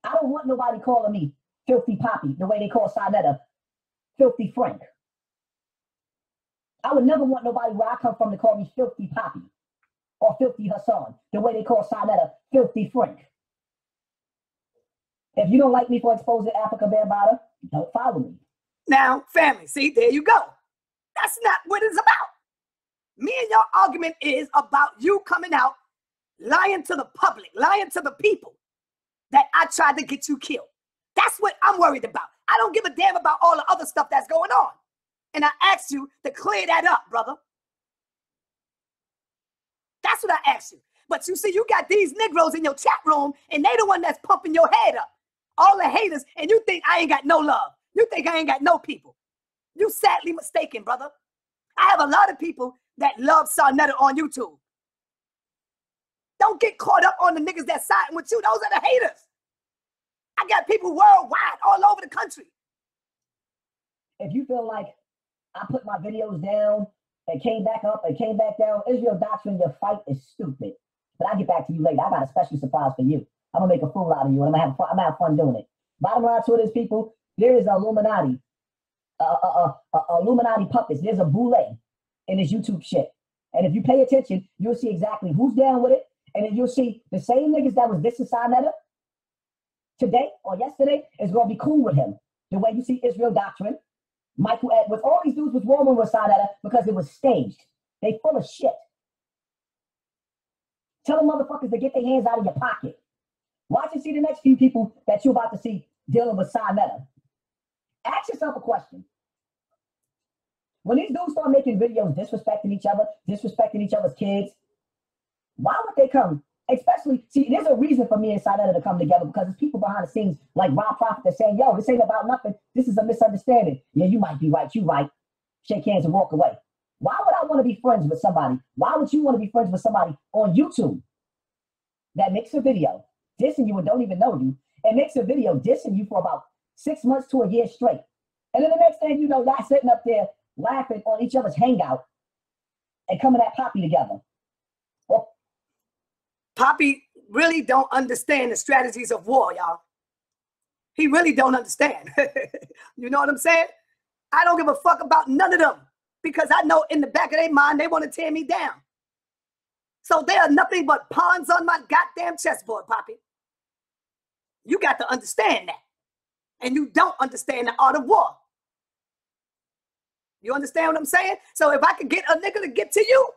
I don't want nobody calling me Filthy Poppy, the way they call Sinetta Filthy Frank. I would never want nobody where I come from to call me Filthy Poppy or Filthy Hassan, the way they call Sinetta Filthy Frank. If you don't like me for exposing Africa Bambaataa, don't follow me. Now, family, see, there you go. That's not what it's about. Me and your argument is about you coming out, lying to the public, lying to the people that I tried to get you killed. That's what I'm worried about. I don't give a damn about all the other stuff that's going on. And I asked you to clear that up, brother. That's what I asked you. But you see, you got these Negroes in your chat room, and they the one that's pumping your head up. All the haters, and you think I ain't got no love. You think I ain't got no people. You sadly mistaken, brother. I have a lot of people that love Sarnetta on YouTube. Don't get caught up on the niggas that siding with you. Those are the haters. I got people worldwide, all over the country. If you feel like I put my videos down and came back up and came back down, Israel doctrine, your fight is stupid. But I'll get back to you later. I got a special surprise for you. I'm going to make a fool out of you, and I'm going to have fun doing it. Bottom line to it is, people, there is Illuminati puppets. There's a boule in this YouTube shit. And if you pay attention, you'll see exactly who's down with it. And then you'll see the same niggas that was dissing Sinetta today or yesterday is going to be cool with him. The way you see Israel doctrine, Michael Edwards, all these dudes was warming with Sinetta because it was staged. They full of shit. Tell them motherfuckers to get their hands out of your pocket. Watch and see the next few people that you're about to see dealing with Sinetta. Ask yourself a question. When these dudes start making videos disrespecting each other, disrespecting each other's kids, why would they come? Especially, see, there's a reason for me and Sinetta to come together because there's people behind the scenes like Rob Prophet that's saying, yo, this ain't about nothing. This is a misunderstanding. Yeah, you might be right. You right. Shake hands and walk away. Why would I want to be friends with somebody? Why would you want to be friends with somebody on YouTube? that makes a video dissing you and don't even know you, and makes a video dissing you for about 6 months to a year straight. And then the next thing you know, y'all sitting up there laughing on each other's hangout and coming at Poppy together. Well, Poppy really don't understand the strategies of war, y'all. He really don't understand. You know what I'm saying? I don't give a fuck about none of them because I know in the back of their mind they want to tear me down. So they are nothing but pawns on my goddamn chessboard, Poppy. You got to understand that. And you don't understand the art of war. You understand what I'm saying? So if I could get a nigga to get to you,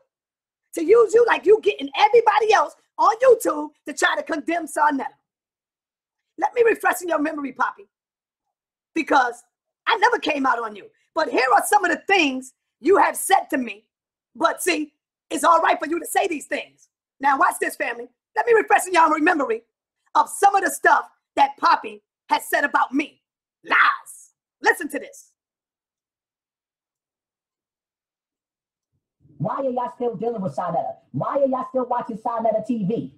to use you like you getting everybody else on YouTube to try to condemn Sarnetta. Let me refresh in your memory, Poppy, because I never came out on you. But here are some of the things you have said to me. But see, it's all right for you to say these things. Now watch this, family. Let me refresh in your memory of some of the stuff that Poppy has said about me. Lies. Listen to this. why are y'all still dealing with Sarnetta? Why are y'all still watching Sarnetta TV?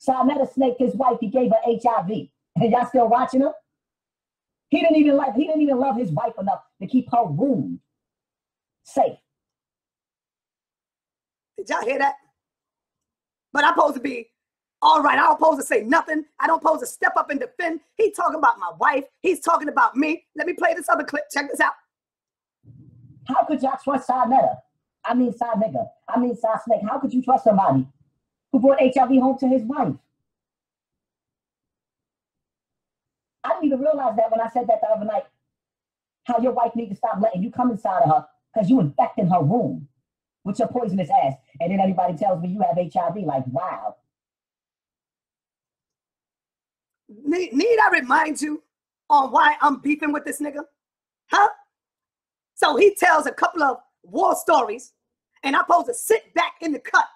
Sarnetta snaked his wife. He gave her HIV. And y'all still watching him? He didn't even love his wife enough to keep her room safe. Did y'all hear that? But I'm supposed to be all right. I don't supposed to say nothing. I don't supposed to step up and defend. He's talking about my wife. He's talking about me. Let me play this other clip. Check this out. How could y'all trust Sarnetta? I mean, Sar nigga. I mean, Sar snake. How could you trust somebody who brought HIV home to his wife? I didn't even realize that when I said that the other night, how your wife needs to stop letting you come inside of her because you infecting her room with your poisonous ass. And then everybody tells me you have HIV. Like, wow. Need I remind you on why I'm beefing with this nigga? Huh? So he tells a couple of war stories, and I'm supposed to sit back in the cut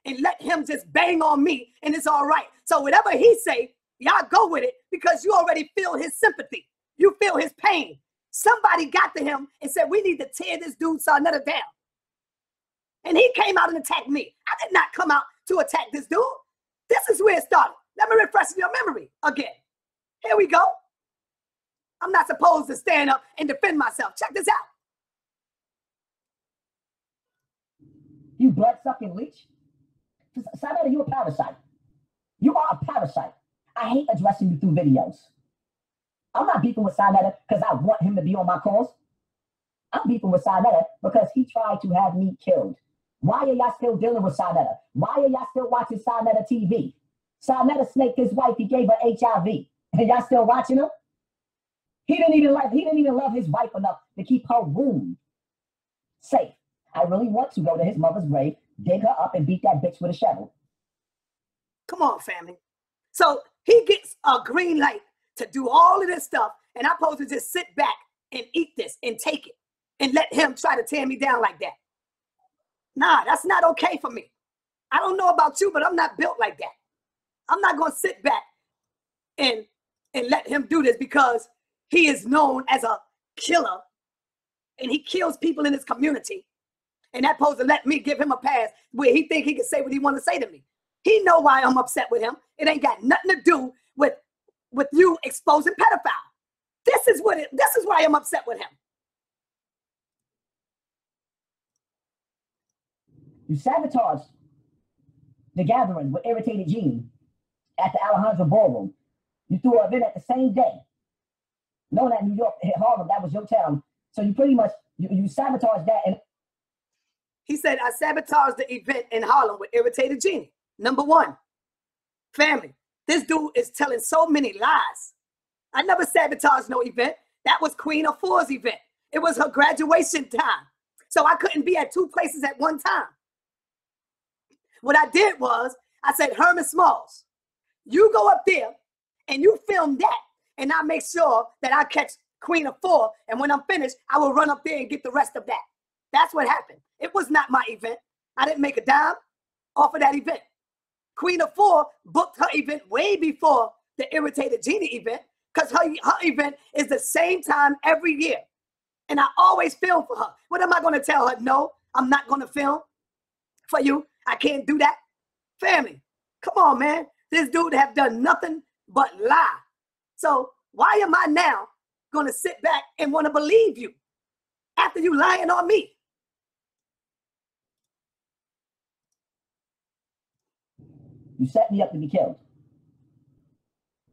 and let him just bang on me, and it's all right. So whatever he say, y'all go with it because you already feel his sympathy. You feel his pain. Somebody got to him and said, we need to tear this dude Sarnetta down. And he came out and attacked me. I did not come out to attack this dude. This is where it started. Let me refresh your memory again. Here we go. I'm not supposed to stand up and defend myself. Check this out. You blood-sucking leech. Sarnetta, you a parasite. You are a parasite. I hate addressing you through videos. I'm not beefing with Sarnetta because I want him to be on my cause. I'm beefing with Sarnetta because he tried to have me killed. Why are y'all still dealing with Sarnetta? Why are y'all still watching Sarnetta TV? Sarnetta snaked his wife. He gave her HIV. And y'all still watching him? He didn't even love his wife enough to keep her room safe. I really want to go to his mother's grave, dig her up, and beat that bitch with a shovel. Come on, family. So he gets a green light to do all of this stuff, and I'm supposed to just sit back and eat this and take it and let him try to tear me down like that. Nah, that's not okay for me. I don't know about you, but I'm not built like that. I'm not going to sit back and let him do this because he is known as a killer and he kills people in his community. And that's supposed to let me give him a pass where he think he can say what he want to say to me. He know why I'm upset with him. It ain't got nothing to do with you exposing pedophile. This is why I'm upset with him. You sabotaged the gathering with Irritated Genie at the Alejandro Ballroom. You threw an event at the same day. Knowing that New York hit Harlem, that was your town. So you pretty much, you sabotaged that. And he said, I sabotaged the event in Harlem with Irritated Genie. Number one, family. This dude is telling so many lies. I never sabotaged no event. That was Queen of Four's event. It was her graduation time. So I couldn't be at two places at one time. What I did was, I said, Herman Smalls, you go up there and you film that, and I make sure that I catch Queen of Four, and when I'm finished, I will run up there and get the rest of that. That's what happened. It was not my event. I didn't make a dime off of that event. Queen of Four booked her event way before the Irritated Genie event because her event is the same time every year. And I always film for her. What am I going to tell her? No, I'm not going to film for you. I can't do that. Family, come on, man. This dude have done nothing but lie. So why am I now going to sit back and want to believe you after you lying on me? You set me up to be killed.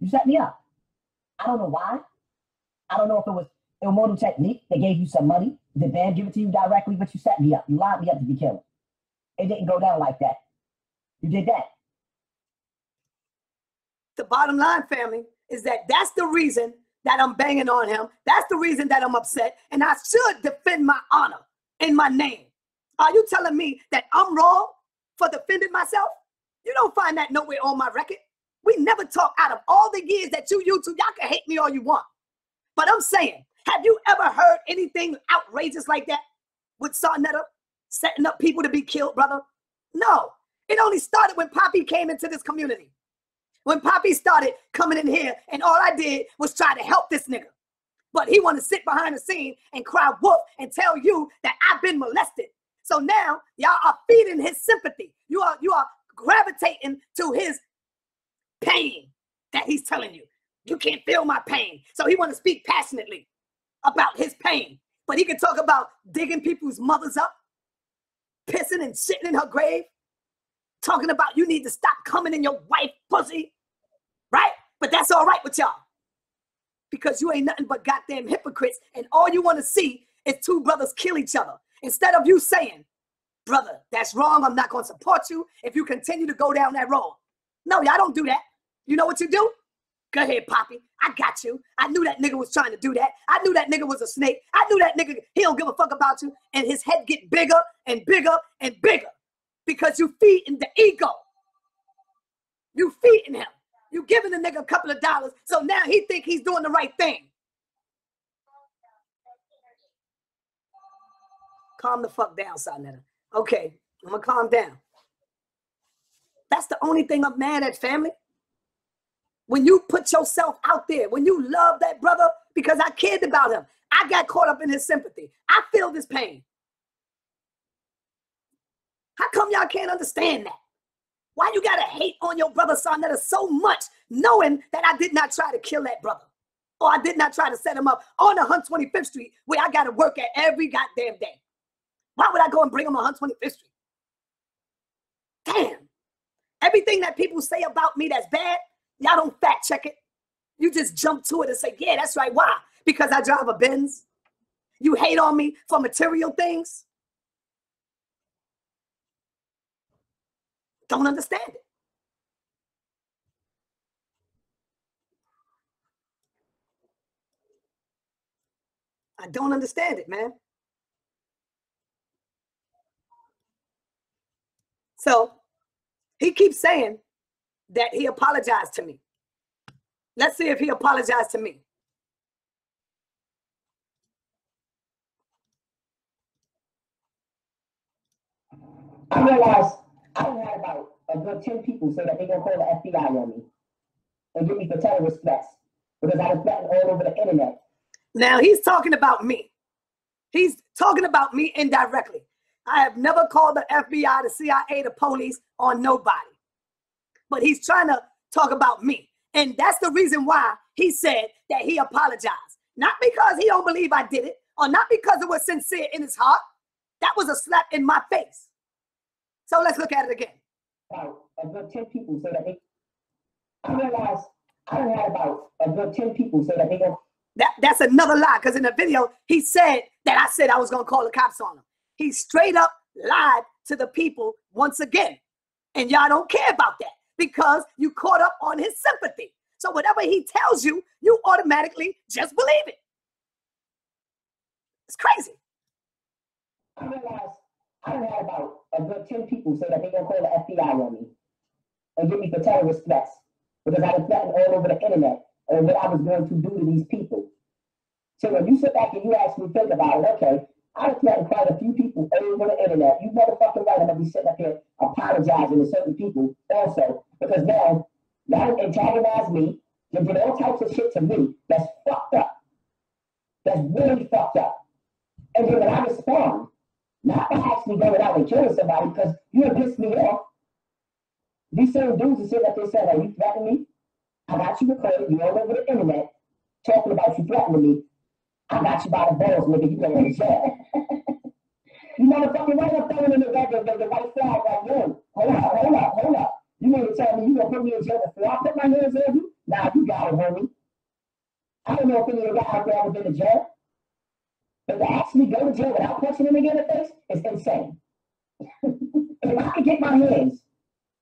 You set me up. I don't know why. I don't know if it was immortal technique. They gave you some money. Did Bam give it to you directly? But you set me up. You lined me up to be killed. It didn't go down like that. You did that. The bottom line, family, is that that's the reason that I'm banging on him. That's the reason that I'm upset. And I should defend my honor and my name. Are you telling me that I'm wrong for defending myself? You don't find that nowhere on my record. We never talk out of all the years that you YouTube. Y'all can hate me all you want. But I'm saying, have you ever heard anything outrageous like that with NETER setting up people to be killed, brother? No. It only started when Poppy came into this community. When Poppy started coming in here, and all I did was try to help this nigga. But he want to sit behind the scene and cry wolf and tell you that I've been molested. So now y'all are feeding his sympathy. You are gravitating to his pain that he's telling you. You can't feel my pain. So he want to speak passionately about his pain. But he can talk about digging people's mothers up, pissing and shitting in her grave, talking about you need to stop coming in your wife pussy, right? But that's all right with y'all because you ain't nothing but goddamn hypocrites, and all you want to see is two brothers kill each other. Instead of you saying, brother, that's wrong, I'm not going to support you if you continue to go down that road. No, y'all don't do that. You know what you do? Go ahead, Poppy. I got you. I knew that nigga was trying to do that. I knew that nigga was a snake. I knew that nigga, he don't give a fuck about you. And his head get bigger and bigger and bigger because you feeding the ego. You feeding him. You giving the nigga a couple of dollars. So now he think he's doing the right thing. Calm the fuck down, NETER. Okay, I'm gonna calm down. That's the only thing I'm mad at, family. When you put yourself out there, when you love that brother, because I cared about him, I got caught up in his sympathy. I feel this pain. How come y'all can't understand that? Why you gotta hate on your brother NETER so much, knowing that I did not try to kill that brother, or I did not try to set him up on 125th Street where I gotta work at every goddamn day? Why would I go and bring him on 125th Street? Damn. Everything that people say about me that's bad, y'all don't fact check it. You just jump to it and say, yeah, that's right. Why? Because I drive a Benz? You hate on me for material things? Don't understand it. I don't understand it, man. So he keeps saying that he apologized to me. Let's see if he apologized to me. I realized I done had about a good 10 people say that they're going to call the FBI on me and get me for terrorist threats because I was threatened all over the internet. Now he's talking about me. He's talking about me indirectly. I have never called the FBI, the CIA, the police on nobody. But he's trying to talk about me. And that's the reason why he said that he apologized. Not because he don't believe I did it, or not because it was sincere in his heart. That was a slap in my face. So let's look at it again. About a good 10 people say that they, I realized I done had about a good 10 people say that they don't. That's another lie, because in the video, he said that I said I was going to call the cops on him. He straight up lied to the people once again. And y'all don't care about that because you caught up on his sympathy. So whatever he tells you, you automatically just believe it. It's crazy. I realized I done had about a good 10 people say that they're going to call the FBI on me and get me for terrorist threats because I was threatened all over the internet and what I was going to do to these people. So when you sit back and you actually think about it, okay, I threatened quite a few people over the internet. You motherfucking right, I'm going to be sitting up here apologizing to certain people also because now they antagonize me, they did all types of shit to me that's fucked up. That's really fucked up. And then when I respond, not by actually going out and killing somebody because you have pissed me off, These same dudes are sitting up there saying, "Oh, you threatening me? I got you recorded. You all over the internet talking about you threatening me. I got you by the balls, nigga. You going to jail." You motherfucking right up throwing in the white flag like, "Yo, hold up. You mean to tell me you gonna put me in jail before I put my hands on you? Nah, you got it, homie. I don't know if any of y'all out there ever been to jail, but to actually go to jail without punching a nigga in the face is insane." If I could get my hands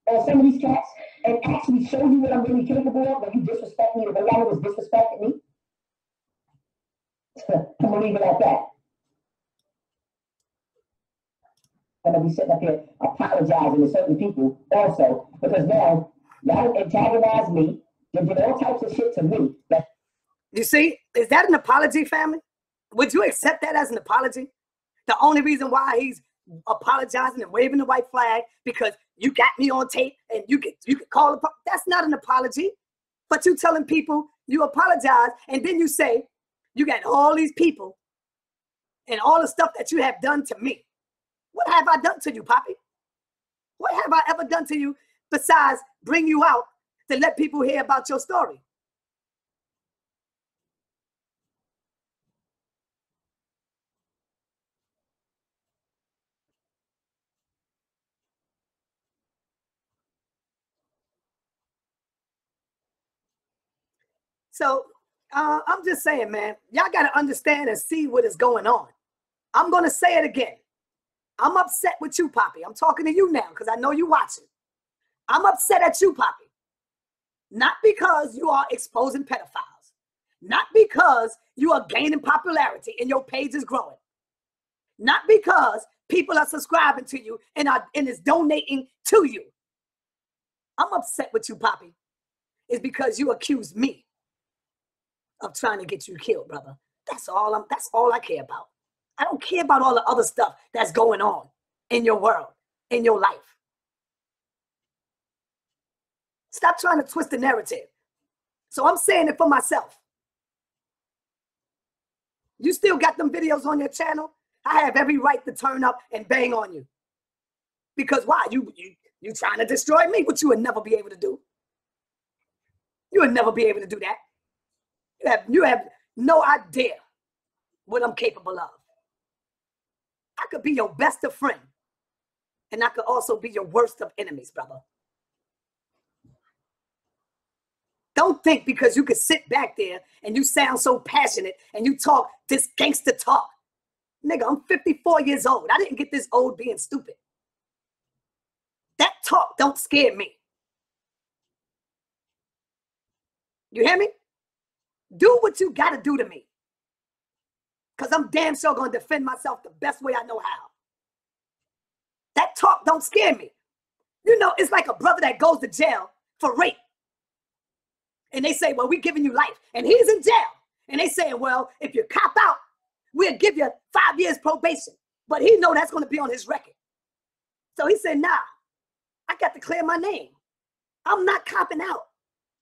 on some of these cats and actually show you what I'm really capable of when you disrespect me the way y'all was disrespecting me, I'm gonna leave it at that. I'm gonna be sitting up here apologizing to certain people also because now y'all antagonize me, they did all types of shit to me. You see, is that an apology, family? Would you accept that as an apology? The only reason why he's apologizing and waving the white flag because you got me on tape and you could call it. That's not an apology. But you telling people you apologize and then you say you got all these people and all the stuff that you have done to me. What have I done to you, Poppy? What have I ever done to you besides bring you out to let people hear about your story? So I'm just saying, man, y'all got to understand and see what is going on. I'm going to say it again. I'm upset with you, Poppy. I'm talking to you now because I know you watching. I'm upset at you, Poppy. Not because you are exposing pedophiles. Not because you are gaining popularity and your page is growing. Not because people are subscribing to you and is donating to you. I'm upset with you, Poppy. It's because you accuse me of trying to get you killed, brother. That's all I care about. I don't care about all the other stuff that's going on in your world, in your life. Stop trying to twist the narrative. So I'm saying it for myself. You still got them videos on your channel? I have every right to turn up and bang on you. Because why? You trying to destroy me, which you would never be able to do. You would never be able to do that. You have no idea what I'm capable of. I could be your best of friend, and I could also be your worst of enemies, brother. Don't think because you could sit back there and you sound so passionate and you talk this gangster talk. Nigga, I'm 54 years old. I didn't get this old being stupid. That talk don't scare me. You hear me? Do what you got to do to me. Because I'm damn sure going to defend myself the best way I know how. That talk don't scare me. You know, it's like a brother that goes to jail for rape. And they say, well, we're giving you life. And he's in jail. And they say, well, if you cop out, we'll give you 5 years probation. But he know that's going to be on his record. So he said, nah, I got to clear my name. I'm not copping out.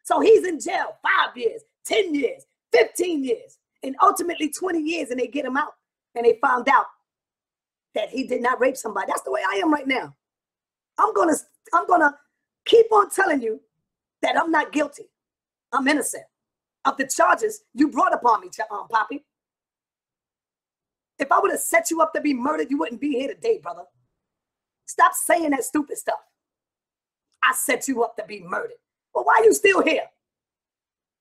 So he's in jail 5 years, 10 years, 15 years, and ultimately 20 years, and they get him out. And they found out that he did not rape somebody. That's the way I am right now. I'm gonna keep on telling you that I'm not guilty. I'm innocent of the charges you brought upon me, Poppy. If I would have set you up to be murdered, you wouldn't be here today, brother. Stop saying that stupid stuff. I set you up to be murdered. Well, why are you still here?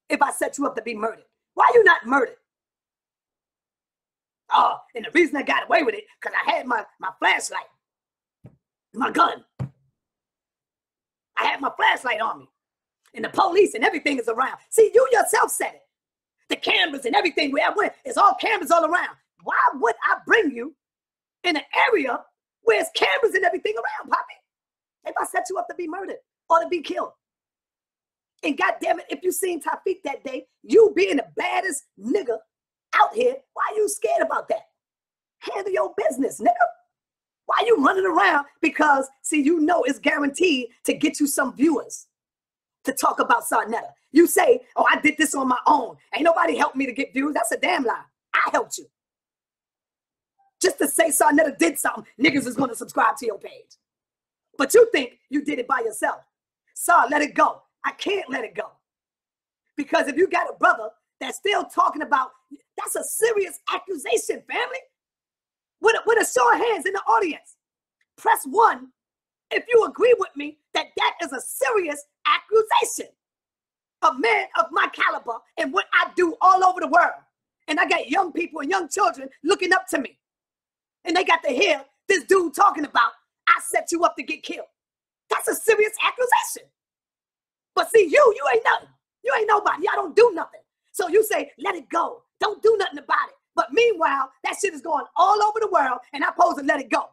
If I set you up to be murdered, why are you not murdered? Oh, and the reason I got away with it, because I had my flashlight, my gun. I had my flashlight on me. And the police and everything is around. See, you yourself said it. The cameras and everything where I went, it's all cameras all around. Why would I bring you in an area where it's cameras and everything around, Poppy? If I set you up to be murdered or to be killed. And goddamn it, if you seen Tafiq that day, you being the baddest nigga out here, why are you scared about that? Handle your business, nigga. Why are you running around? Because, see, you know it's guaranteed to get you some viewers to talk about Sarnetta. You say, oh, I did this on my own. Ain't nobody helped me to get views. That's a damn lie. I helped you. Just to say Sarnetta did something, niggas is going to subscribe to your page. But you think you did it by yourself. Son, let it go. I can't let it go. Because if you got a brother that's still talking about, that's a serious accusation, family. With a show of hands in the audience. Press 1 if you agree with me that that is a serious accusation. A man of my caliber and what I do all over the world. And I got young people and young children looking up to me. And they got to hear this dude talking about, I set you up to get killed. That's a serious accusation. But see, you ain't nothing. You ain't nobody. I don't do nothing. So you say, let it go. Don't do nothing about it. But meanwhile, that shit is going all over the world and I'm supposed to let it go.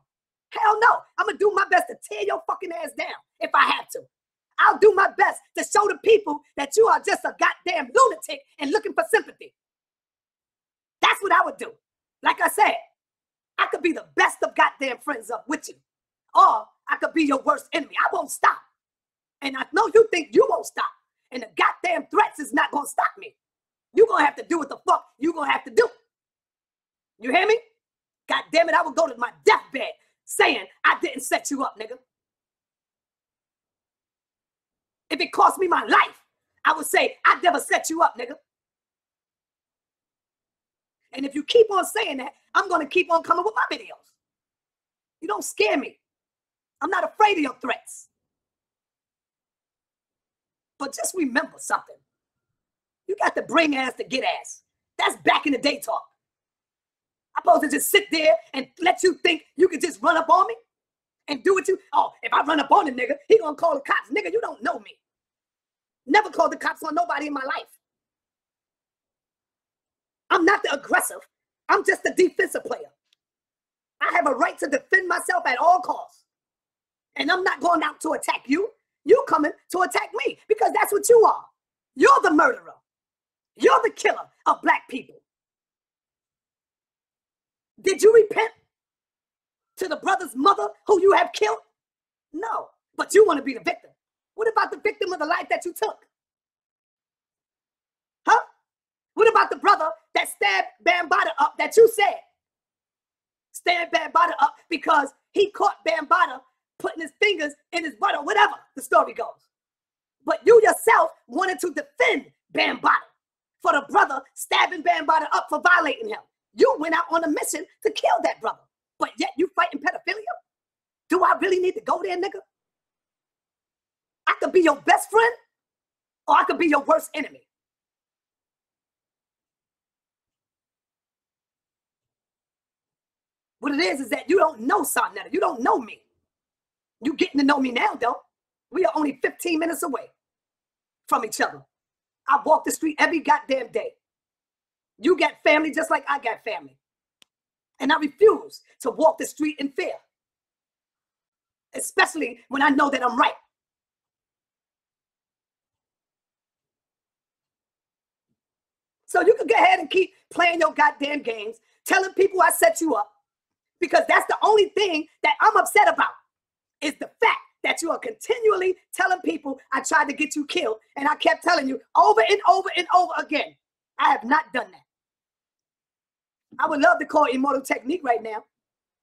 Hell no. I'm going to do my best to tear your fucking ass down if I have to. I'll do my best to show the people that you are just a goddamn lunatic and looking for sympathy. That's what I would do. Like I said, I could be the best of goddamn friends up with you. Or I could be your worst enemy. I won't stop. And I know you think you won't stop. And the goddamn threats is not going to stop me. You're going to have to do what the fuck you're going to have to do. You hear me? God damn it, I would go to my deathbed saying I didn't set you up, nigga. If it cost me my life, I would say I never set you up, nigga. And if you keep on saying that, I'm going to keep on coming with my videos. You don't scare me. I'm not afraid of your threats. But just remember something. You got to bring ass to get ass. That's back in the day talk. I'm supposed to just sit there and let you think you can just run up on me and do what you, oh, if I run up on a nigga, he gonna call the cops. Nigga, you don't know me. Never called the cops on nobody in my life. I'm not the aggressive. I'm just the defensive player. I have a right to defend myself at all costs. And I'm not going out to attack you. You coming to attack me because that's what you are. You're the murderer. You're the killer of black people. Did you repent to the brother's mother who you have killed? No, but you want to be the victim. What about the victim of the life that you took? Huh? What about the brother that stabbed Bambaataa up that you said? Stabbed Bambaataa up because he caught Bambaataa putting his fingers in his butt or whatever the story goes. But you yourself wanted to defend Bambaataa for the brother stabbing Bambaataa up for violating him. You went out on a mission to kill that brother, but yet you fighting pedophilia? Do I really need to go there, nigga? I could be your best friend or I could be your worst enemy. What it is that you don't know Son NETER. You don't know me. You getting to know me now, though. We are only 15 minutes away from each other. I walk the street every goddamn day. You got family just like I got family. And I refuse to walk the street in fear. Especially when I know that I'm right. So you can go ahead and keep playing your goddamn games, telling people I set you up, because that's the only thing that I'm upset about, is the fact that you are continually telling people I tried to get you killed, and I kept telling you over and over and over again, I have not done that. I would love to call Immortal Technique right now.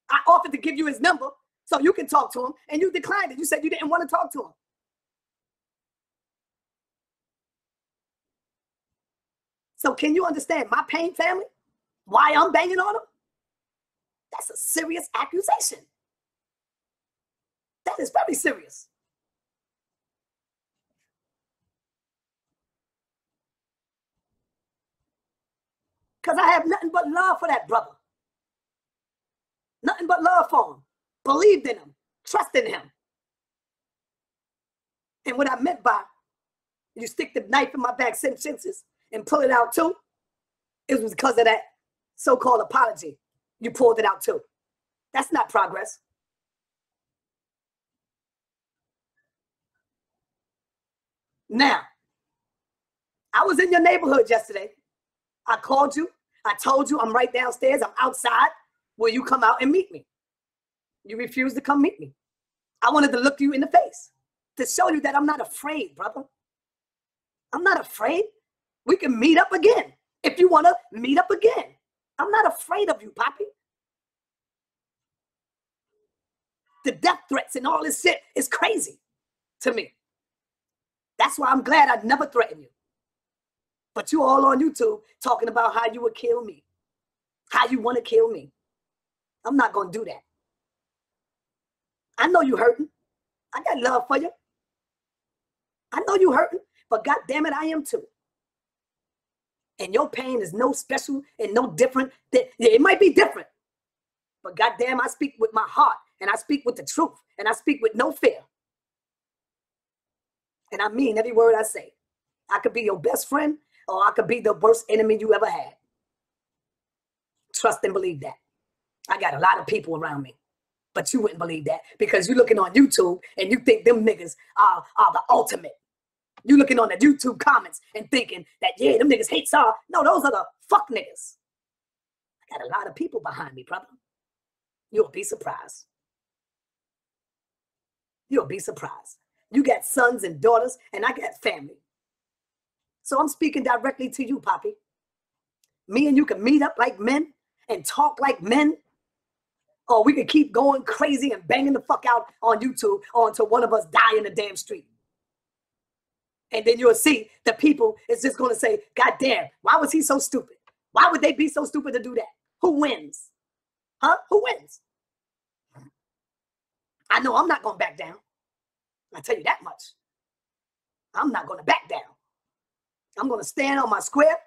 I offered to give you his number so you can talk to him, and you declined it. You said you didn't want to talk to him. So can you understand my pain, family? Why I'm banging on him? That's a serious accusation. That is very serious. Because I have nothing but love for that brother. Nothing but love for him. Believed in him. Trusted him. And what I meant by you stick the knife in my back sentences and pull it out too, it was because of that so-called apology. You pulled it out too. That's not progress. Now, I was in your neighborhood yesterday. I called you. I told you I'm right downstairs. I'm outside. Will you come out and meet me? You refused to come meet me. I wanted to look you in the face to show you that I'm not afraid, brother. I'm not afraid. We can meet up again if you want to meet up again. I'm not afraid of you, Poppy. The death threats and all this shit is crazy to me. That's why I'm glad I never threatened you. But you all on YouTube talking about how you would kill me, how you want to kill me. I'm not going to do that. I know you hurting. I got love for you. I know you hurting, but God damn it, I am too. And your pain is no special and no different. It might be different, but goddamn, I speak with my heart, and I speak with the truth, and I speak with no fear. And I mean every word I say. I could be your best friend, or I could be the worst enemy you ever had. Trust and believe that. I got a lot of people around me, but you wouldn't believe that because you're looking on YouTube and you think them niggas are the ultimate. You looking on the YouTube comments and thinking that, yeah, them niggas hate Saw. No, those are the fuck niggas. I got a lot of people behind me, brother. You'll be surprised. You'll be surprised. You got sons and daughters, and I got family. So I'm speaking directly to you, Poppy. Me and you can meet up like men and talk like men, or we can keep going crazy and banging the fuck out on YouTube until one of us die in the damn street. And then you'll see the people is just going to say, God damn, why was he so stupid? Why would they be so stupid to do that? Who wins? Huh? Who wins? I know I'm not going to back down. I tell you that much. I'm not going to back down. I'm going to stand on my square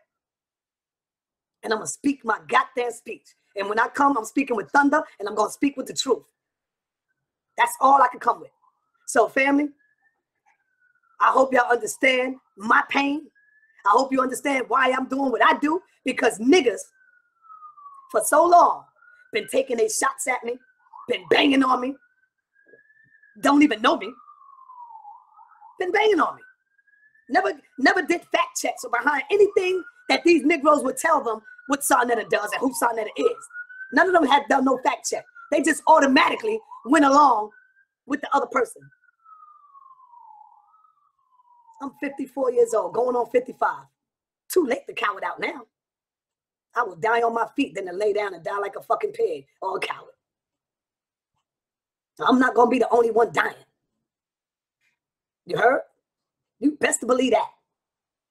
and I'm going to speak my goddamn speech. And when I come, I'm speaking with thunder and I'm going to speak with the truth. That's all I can come with. So family, I hope y'all understand my pain. I hope you understand why I'm doing what I do, because niggas for so long been taking their shots at me, been banging on me, don't even know me, been banging on me. Never did fact checks or behind anything that these Negroes would tell them what Saw NETER does and who Saw NETER is. None of them had done no fact check. They just automatically went along with the other person. I'm 54 years old, going on 55. Too late to cow it out now. I will die on my feet than to lay down and die like a fucking pig or a coward. I'm not going to be the only one dying. You heard? You best to believe that.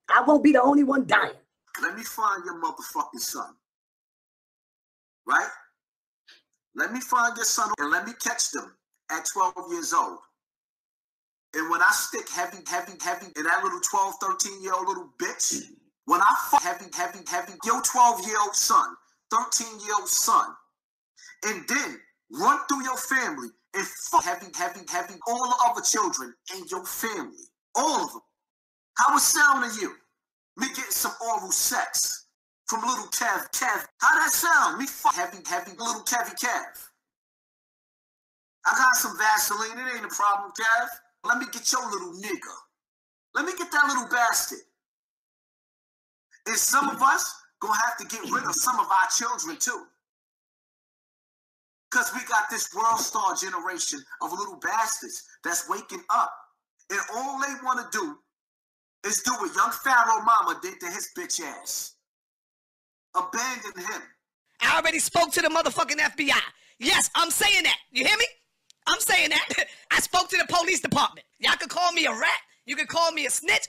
I won't be the only one dying. Let me find your motherfucking son. Right? Let me find your son and let me catch them at 12 years old. And when I stick heavy in that little 12, 13-year-old little bitch, when I fuck heavy, your 12-year-old son, 13-year-old son, and then run through your family and fuck heavy, all the other children in your family, all of them. How it sound to you? Me getting some oral sex from little Kev. How that sound? Me fuck heavy, little Kev. I got some Vaseline, it ain't a problem, Kev. Let me get your little nigga. Let me get that little bastard. And some of us gonna have to get rid of some of our children too. Because we got this world star generation of little bastards that's waking up. And all they want to do is do what young Pharaoh mama did to his bitch ass. Abandon him. I already spoke to the motherfucking FBI. Yes, I'm saying that. You hear me? I'm saying that. I spoke to the police department. Y'all can call me a rat. You can call me a snitch.